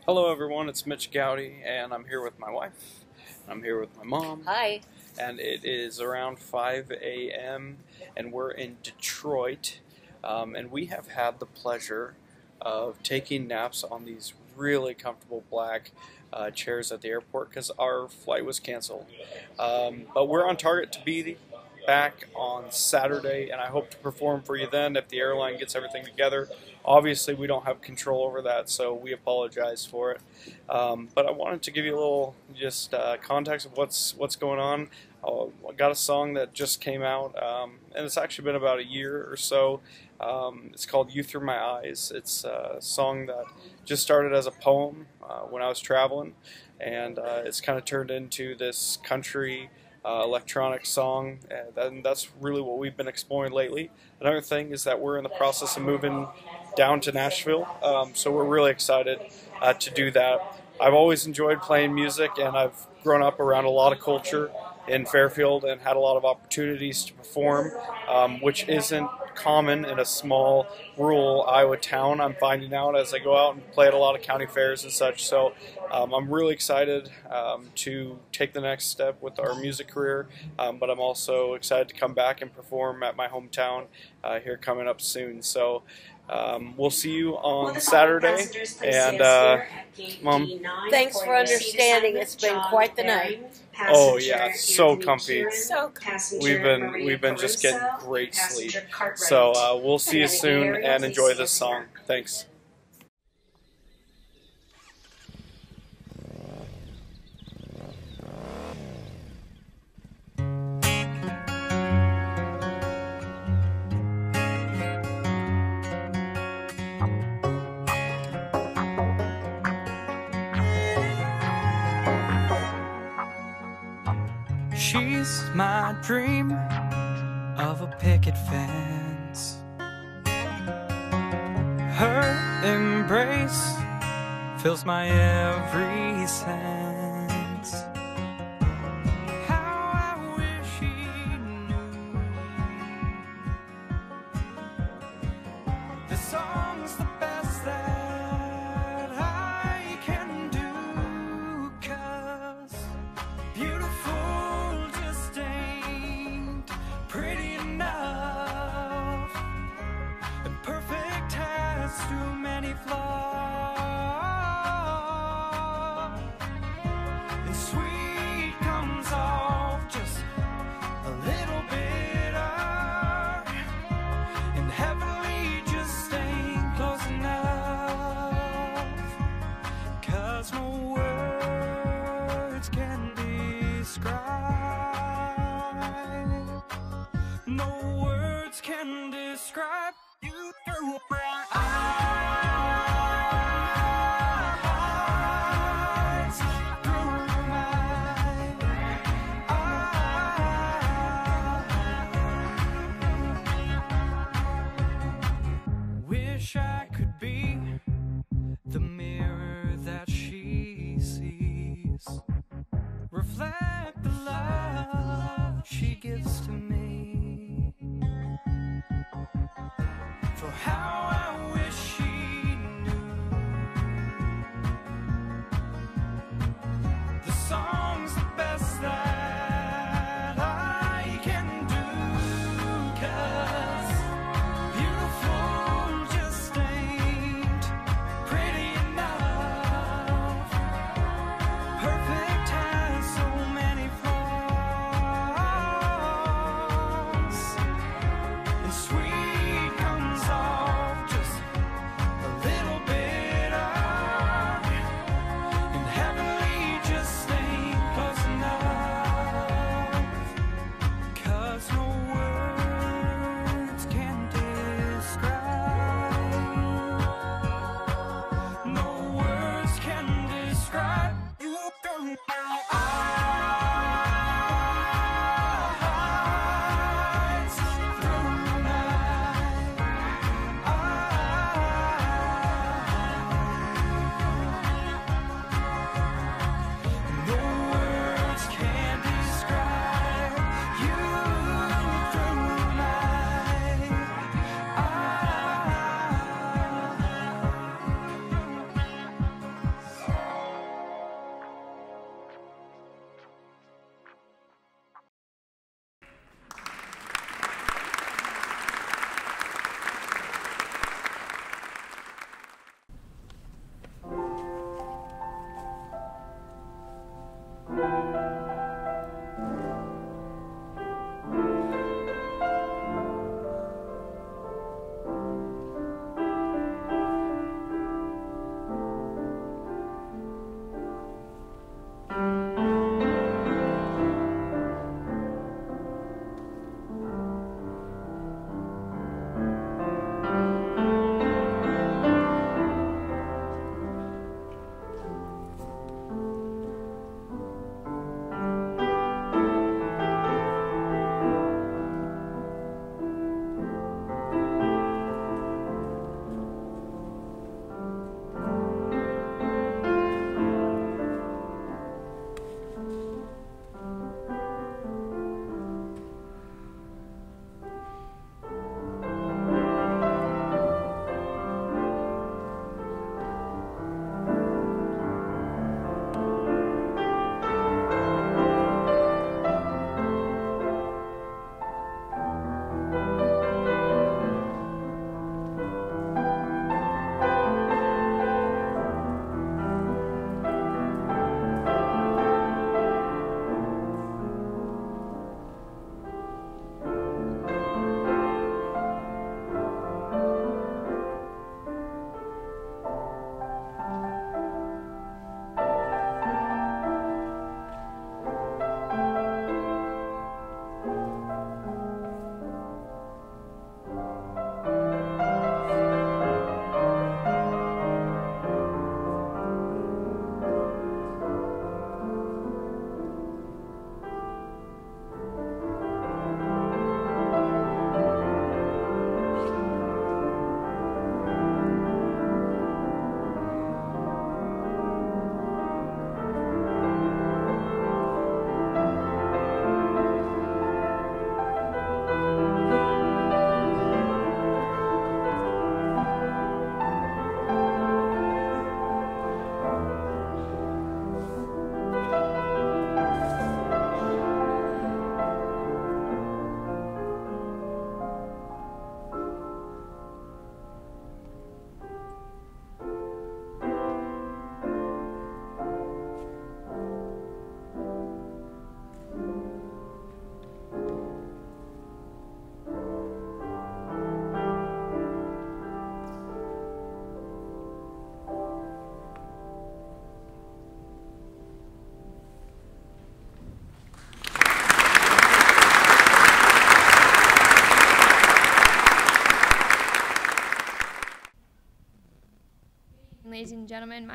Hello everyone, it's Mitch Gowdy, and I'm here with my wife. I'm here with my mom. Hi. And it is around 5 a.m. and we're in Detroit. And we have had the pleasure of taking naps on these really comfortable black chairs at the airport because our flight was canceled. But we're on target to be back on Saturday, and I hope to perform for you then if the airline gets everything together. Obviously, we don't have control over that, so we apologize for it. But I wanted to give you a little just context of what's going on. I got a song that just came out, and it's actually been about a year or so. It's called You Through My Eyes. It's a song that just started as a poem when I was traveling, and it's kind of turned into this country electronic song, and that's really what we've been exploring lately. Another thing is that we're in the process of moving down to Nashville, so we're really excited to do that. I've always enjoyed playing music, and I've grown up around a lot of culture in Fairfield and had a lot of opportunities to perform, which isn't common in a small rural Iowa town. I'm finding out as I go out and play at a lot of county fairs and such. So I'm really excited to take the next step with our music career, but I'm also excited to come back and perform at my hometown here coming up soon. So we'll see you on Saturday, and Mom, thanks for understanding. It's been quite the night. Oh yeah, so comfy. So comfy. We've been just getting great sleep. So we'll see you soon and enjoy this song. Thanks. She's my dream of a picket fence. Her embrace fills my every sense. How I wish she knew the song's the best that I can do, 'cause beautiful pretty enough, and perfect has too many flaws, and sweet comes off just a little bitter, and heavenly just ain't close enough, 'cause no words can describe. No words can describe you through my eyes, through my eyes. Wish I could be the mirror that she sees, reflect the love she gives to me. For how I wish she knew the song's the best that I can do, 'cause beautiful just ain't pretty enough.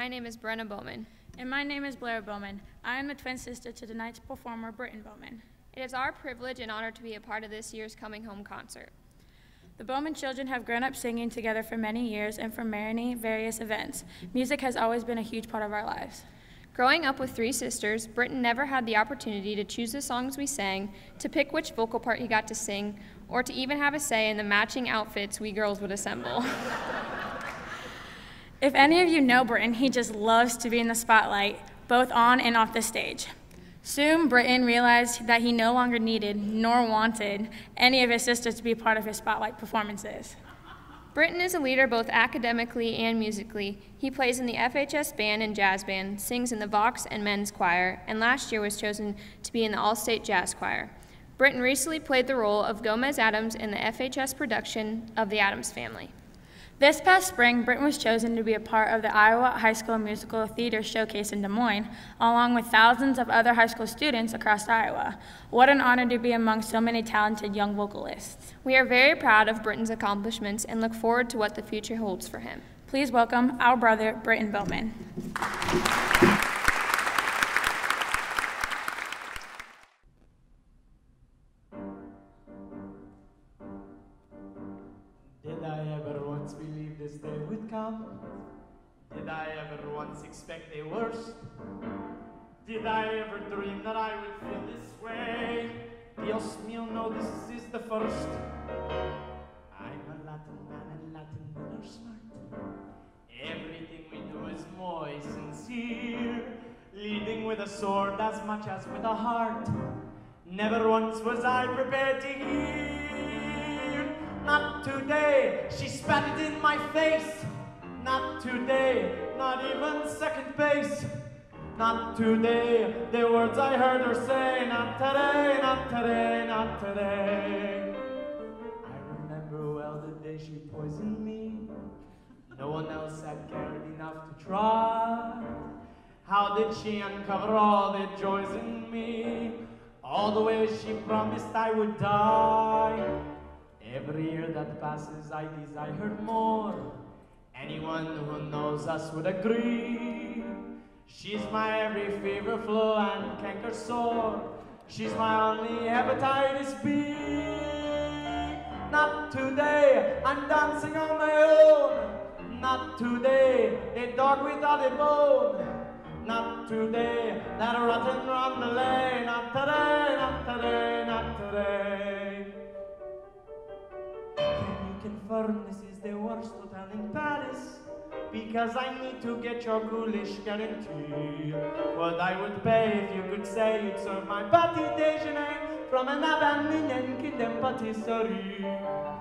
My name is Brenna Bowman. And my name is Blair Bowman. I am the twin sister to tonight's performer, Britton Bowman. It is our privilege and honor to be a part of this year's Coming Home concert. The Bowman children have grown up singing together for many years and for many various events. Music has always been a huge part of our lives. Growing up with three sisters, Britton never had the opportunity to choose the songs we sang, to pick which vocal part he got to sing, or to even have a say in the matching outfits we girls would assemble. If any of you know Britton, he just loves to be in the spotlight, both on and off the stage. Soon, Britton realized that he no longer needed, nor wanted, any of his sisters to be part of his spotlight performances. Britton is a leader both academically and musically. He plays in the FHS band and jazz band, sings in the Vox and men's choir, and last year was chosen to be in the All-State Jazz Choir. Britton recently played the role of Gomez Adams in the FHS production of The Addams Family. This past spring, Britton was chosen to be a part of the Iowa High School Musical Theater Showcase in Des Moines, along with thousands of other high school students across Iowa. What an honor to be among so many talented young vocalists. We are very proud of Britton's accomplishments and look forward to what the future holds for him. Please welcome our brother, Britton Bowman. Did I ever once believe this day would come? Did I ever once expect a worse? Did I ever dream that I would feel this way? Dios mío, no, this is the first. I'm a Latin man and Latin men are smart. Everything we do is moist, sincere, leading with a sword as much as with a heart. Never once was I prepared to hear. Not today, she spat it in my face. Not today, not even second base. Not today, the words I heard her say. Not today, not today, not today. I remember well the day she poisoned me. No one else had cared enough to try. How did she uncover all the joys in me? All the ways she promised I would die. Every year that passes, I desire more. Anyone who knows us would agree. She's my every fever, flu, and canker sore. She's my only hepatitis B. Not today, I'm dancing on my own. Not today, a dog without a bone. Not today, that rotten rondelay. Not today, not today, not today. Can you confirm this is the worst hotel in Paris? Because I need to get your ghoulish guarantee. What I would pay if you could say you'd serve my petit déjeuner from an abandoned kingdom patisserie.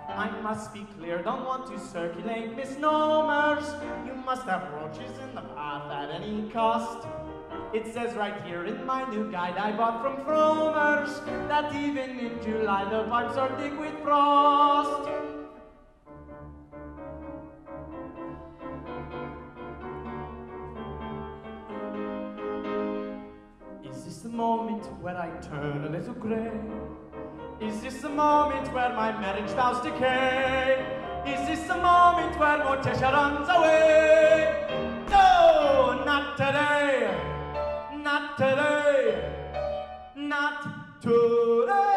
I must be clear, don't want to circulate misnomers. You must have roaches in the path at any cost. It says right here in my new guide I bought from Frommer's that even in July the pipes are thick with frost. Is this the moment where I turn a little grey? Is this the moment where my marriage vows decay? Is this the moment where Morticia runs away? No, not today, not today, not today.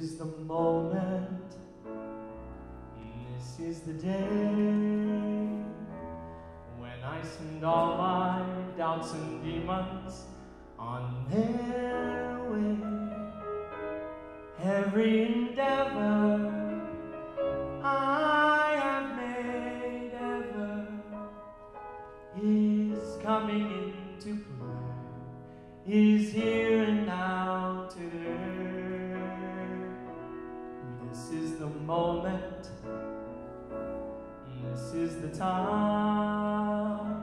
is the moment, this is the day when I send all my doubts and demons on their way. Every endeavor I have made ever is coming into play, is here and now today. This is the moment, this is the time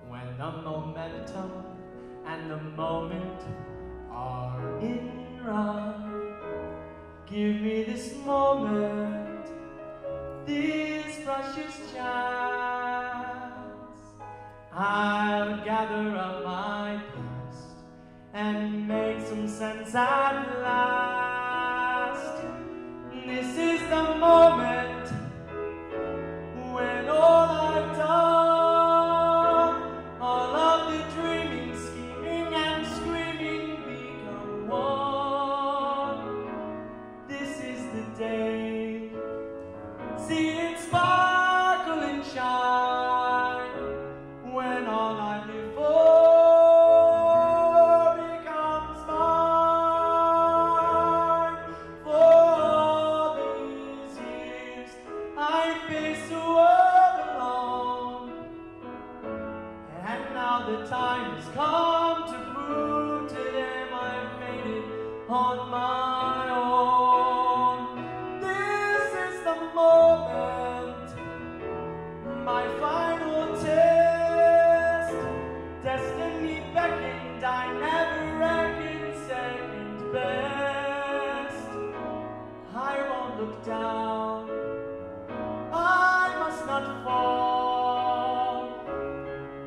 when the momentum and the moment are in rhyme. Give me this moment, this precious chance. I'll gather up my past and make some sense at last. This is the moment when all I've done, all of the dreaming, scheming and screaming become one. This is the day, see it sparkle and shine, when all I live for becomes mine. For all these years I faced the world alone, and now the time has come to prove to them I've made it on my own. This is the moment, my final test. Destiny beckoned, I never reckoned second best. I won't look down, I must not fall.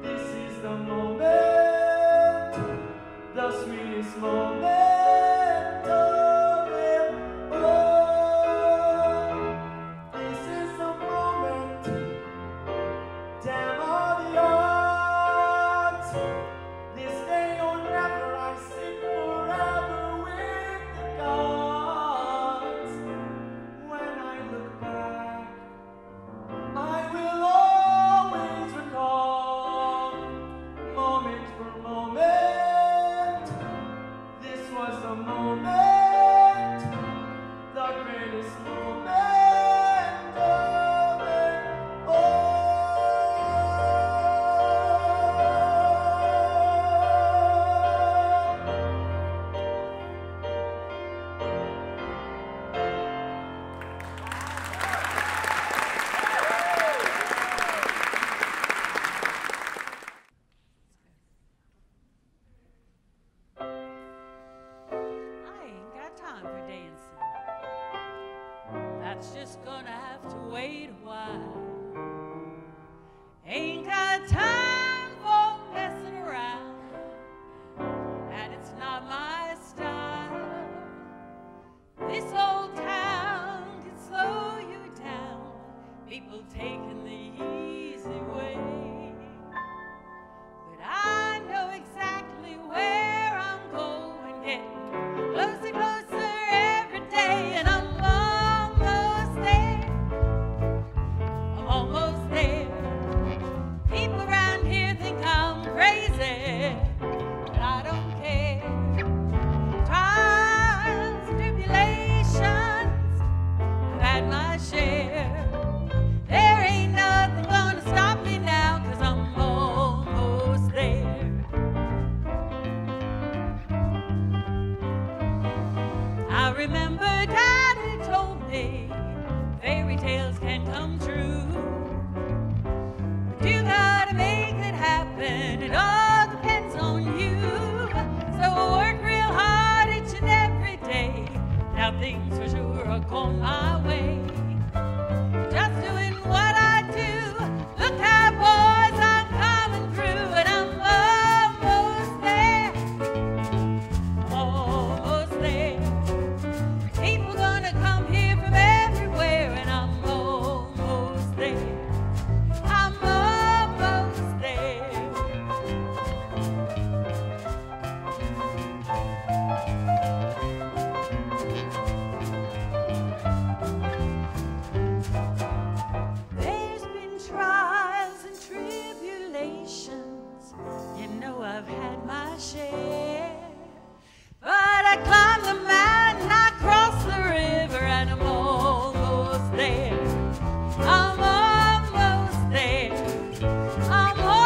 This is the moment, the sweetest moment of them all. This is the moment, damn all the odds. This day or never, I sit forever with the gods. When I look back, I will always recall happen. It all depends on you. So work real hard each and every day. Now things for sure are going my way. Just doing what I do. Look out, boys, I'm coming through, and I'm almost there. Almost there. People gonna come here from everywhere, and I'm almost there. I'm almost there. There's been trials and tribulations, you know I've had my share. But I climbed the mountain, I crossed the river, and I'm almost there. I'm almost there. I'm almost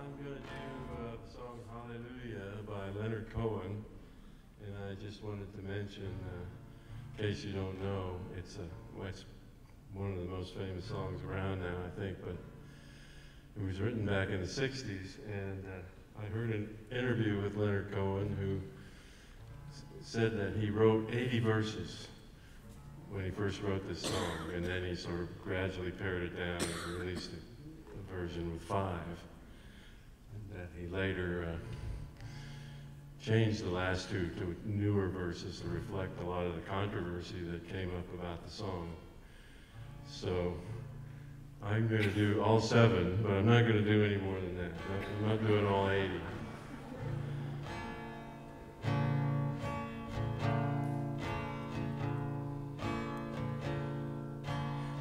I'm going to do the song Hallelujah by Leonard Cohen, and I just wanted to mention, in case you don't know, it's one of the most famous songs around now, I think, but it was written back in the 60s, and I heard an interview with Leonard Cohen who said that he wrote 80 verses when he first wrote this song, and then he sort of gradually pared it down and released a version with 5. That he later changed the last 2 to newer verses to reflect a lot of the controversy that came up about the song. So I'm going to do all 7, but I'm not going to do any more than that. I'm not doing all 80.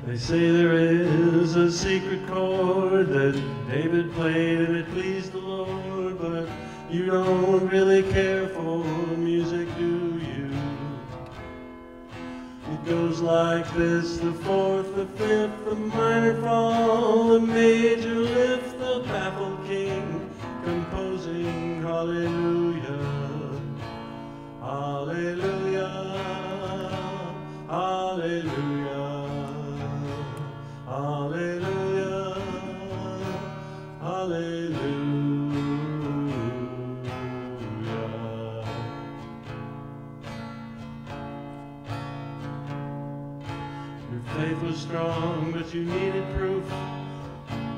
They say there is a secret chord that David played and it pleased the Lord, but you don't really care for music, do you? It goes like this: the 4th, the 5th, the minor fall, the major lift, the baffled king composing hallelujah, hallelujah, hallelujah. Hallelujah, hallelujah. Your faith was strong, but you needed proof.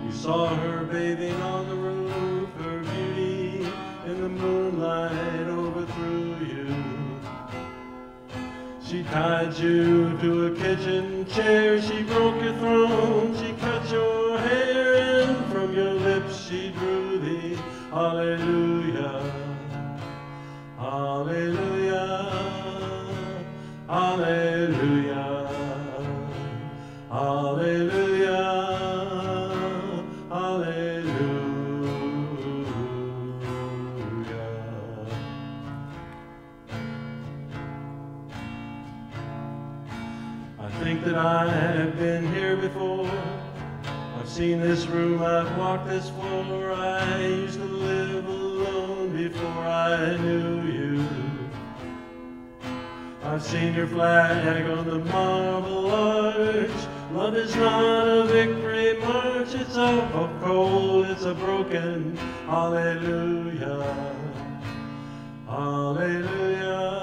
You saw her bathing on the roof, her beauty in the moonlight overthrew you. She tied you to a kitchen chair, she broke your throne, she cut your hair, and from your lips she drew thee. Hallelujah, hallelujah, hallelujah, hallelujah, hallelujah. I think that I've been here before. I've seen this room, I've walked this floor. I used to live alone before I knew you. I've seen your flag on the marble arch. Love is not a victory march, it's a cold, it's a broken hallelujah, hallelujah,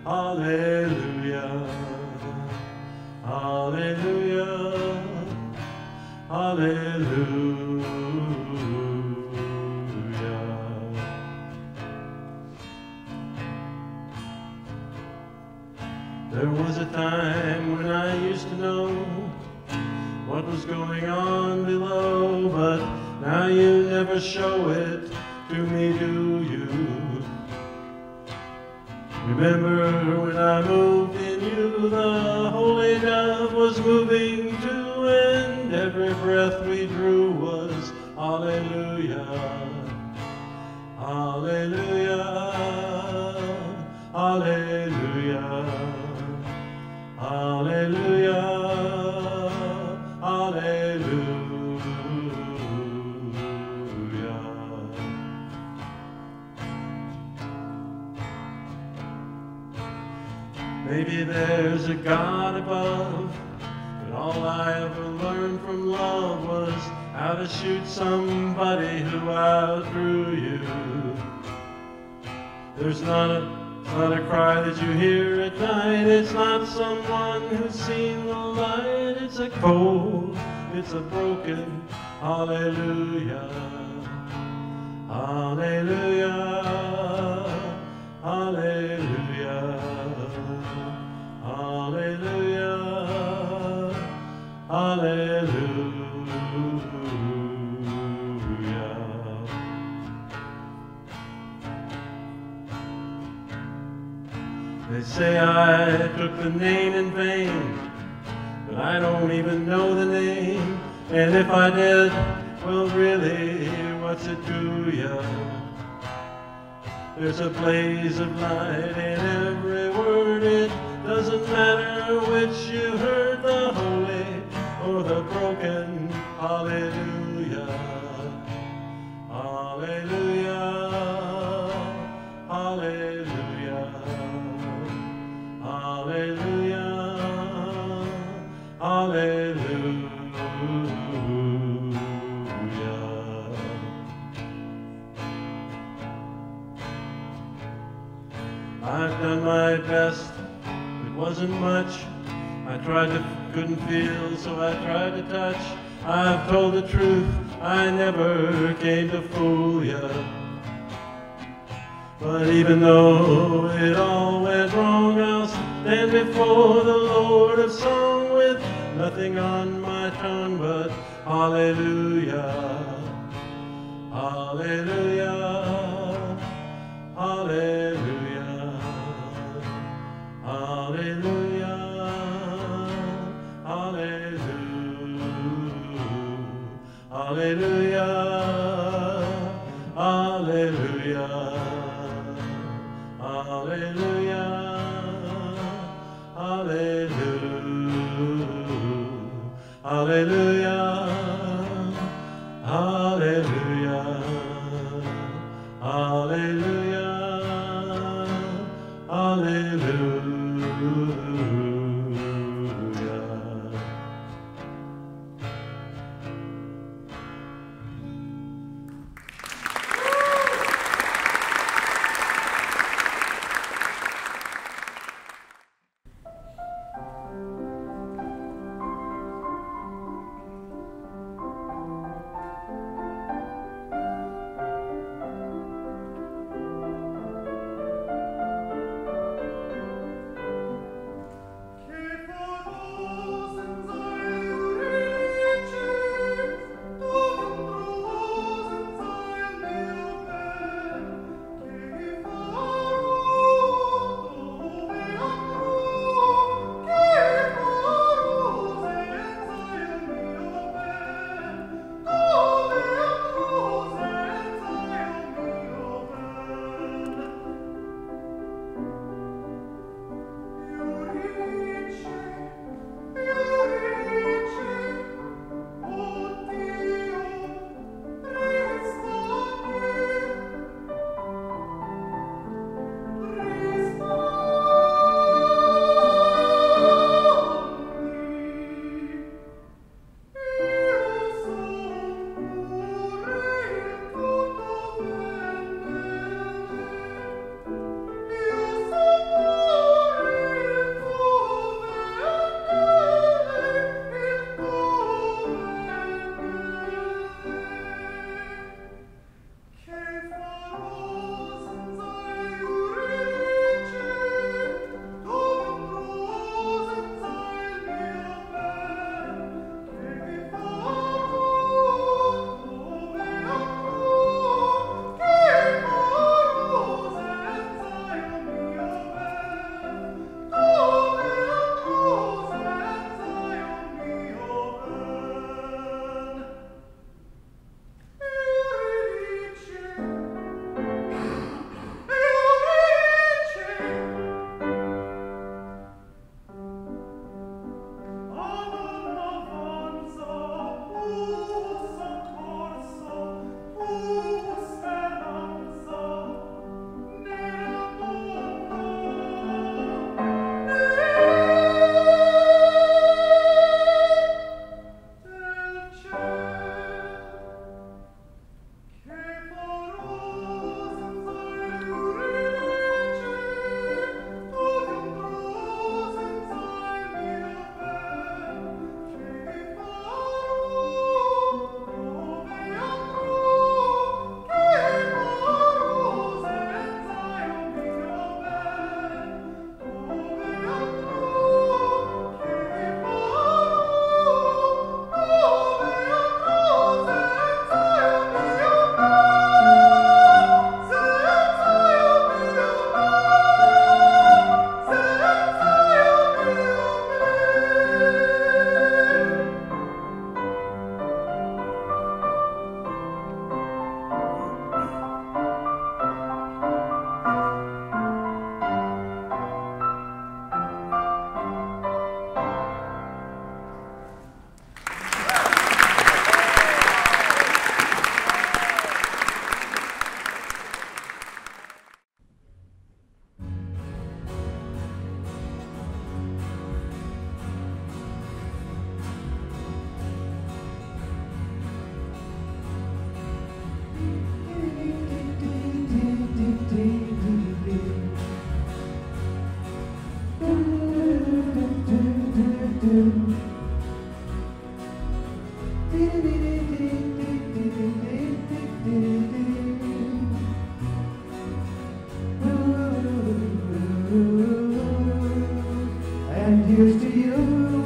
hallelujah, hallelujah, hallelujah. There was a time when I used to know what was going on below, but now you never show it to me, do you? Remember when I moved in you, the holy dove was moving too, and every breath we drew was hallelujah, hallelujah, Hallelujah, hallelujah, hallelujah. Maybe there's a God above, but all I ever learned from love was how to shoot somebody who outgrew you. There's not a cry that you hear at night. It's not someone who's seen the light. It's a cold, it's a broken hallelujah, hallelujah, hallelujah, hallelujah, hallelujah. They say I took the name in vain, but I don't even know the name. And if I did, well really, what's it to ya? There's a blaze of light in every word. It doesn't matter which you heard, the holy or the broken. Hallelujah, hallelujah, hallelujah, hallelujah, hallelujah. I've done my best, it wasn't much. I tried to, couldn't feel, so I tried to touch. I've told the truth, I never came to fool ya. But even though it all went wrong, I'll stand before the Lord of song with nothing on my tongue but hallelujah, hallelujah, hallelujah, hallelujah, hallelujah, hallelujah, hallelujah, hallelujah, hallelujah, hallelujah, hallelujah, hallelujah, hallelujah. And here's to you,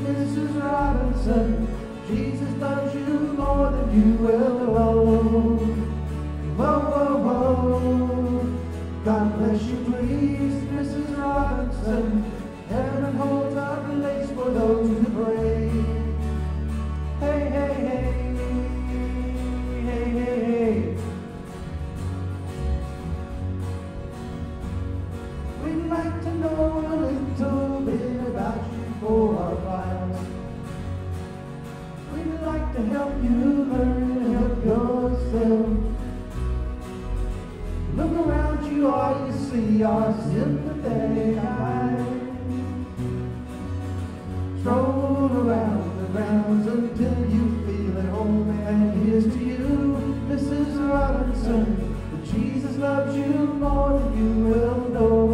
Mrs. Robinson. Jesus loves you more than you will know. Whoa, whoa, whoa. God bless you, please, Mrs. Robinson. Heaven holds a place for those who pray. Hey, hey, hey, hey, hey, hey. We'd like to know a little bit about you for our files. We'd like to help you learn and help yourself. Look around you, all you see are sympathetic eyes. Stroll around the grounds until you feel at home. And here's to you, Mrs. Robinson. Jesus loves you more than you will know.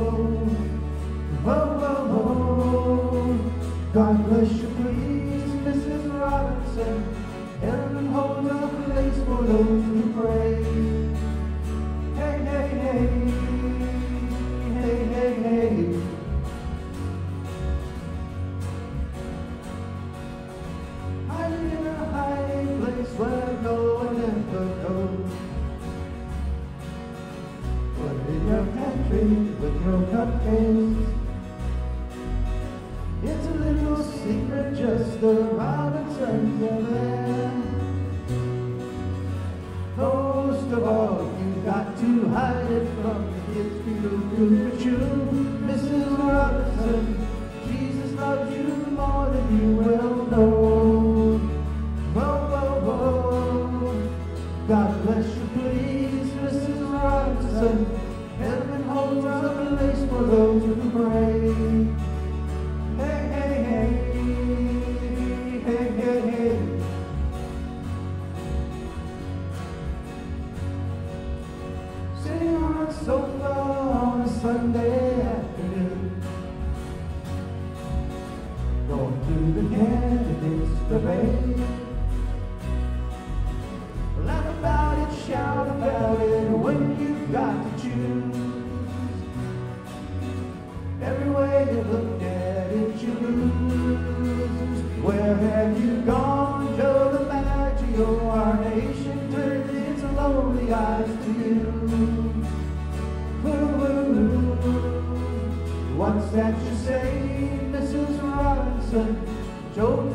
Whoa, whoa, whoa. God bless you, please, Mrs. Robinson. Heaven holds a place for those who pray. Hey, hey, hey, hey, hey, hey. I live in a hiding place where no one ever goes. Put in your pantry with your cupcakes. It's a little secret, just the Robinsons are there. Most of all, you got to hide it from the kids but you, Mrs. Robinson, Jesus loves you more than you will know. Whoa, whoa, whoa. God bless you, please, Mrs. Robinson. Heaven holds a place for those who pray. Hey, hey, hey, hey, hey, hey. Sitting on a sofa on a Sunday afternoon, going through the candidates debate. Laugh about it, shout about it when you've got to choose. Every way you look at it, you lose. Where have you gone, Joe the Maggio? Our nation turned its lonely eyes to you. What's that you say, Mrs. Robinson? Joe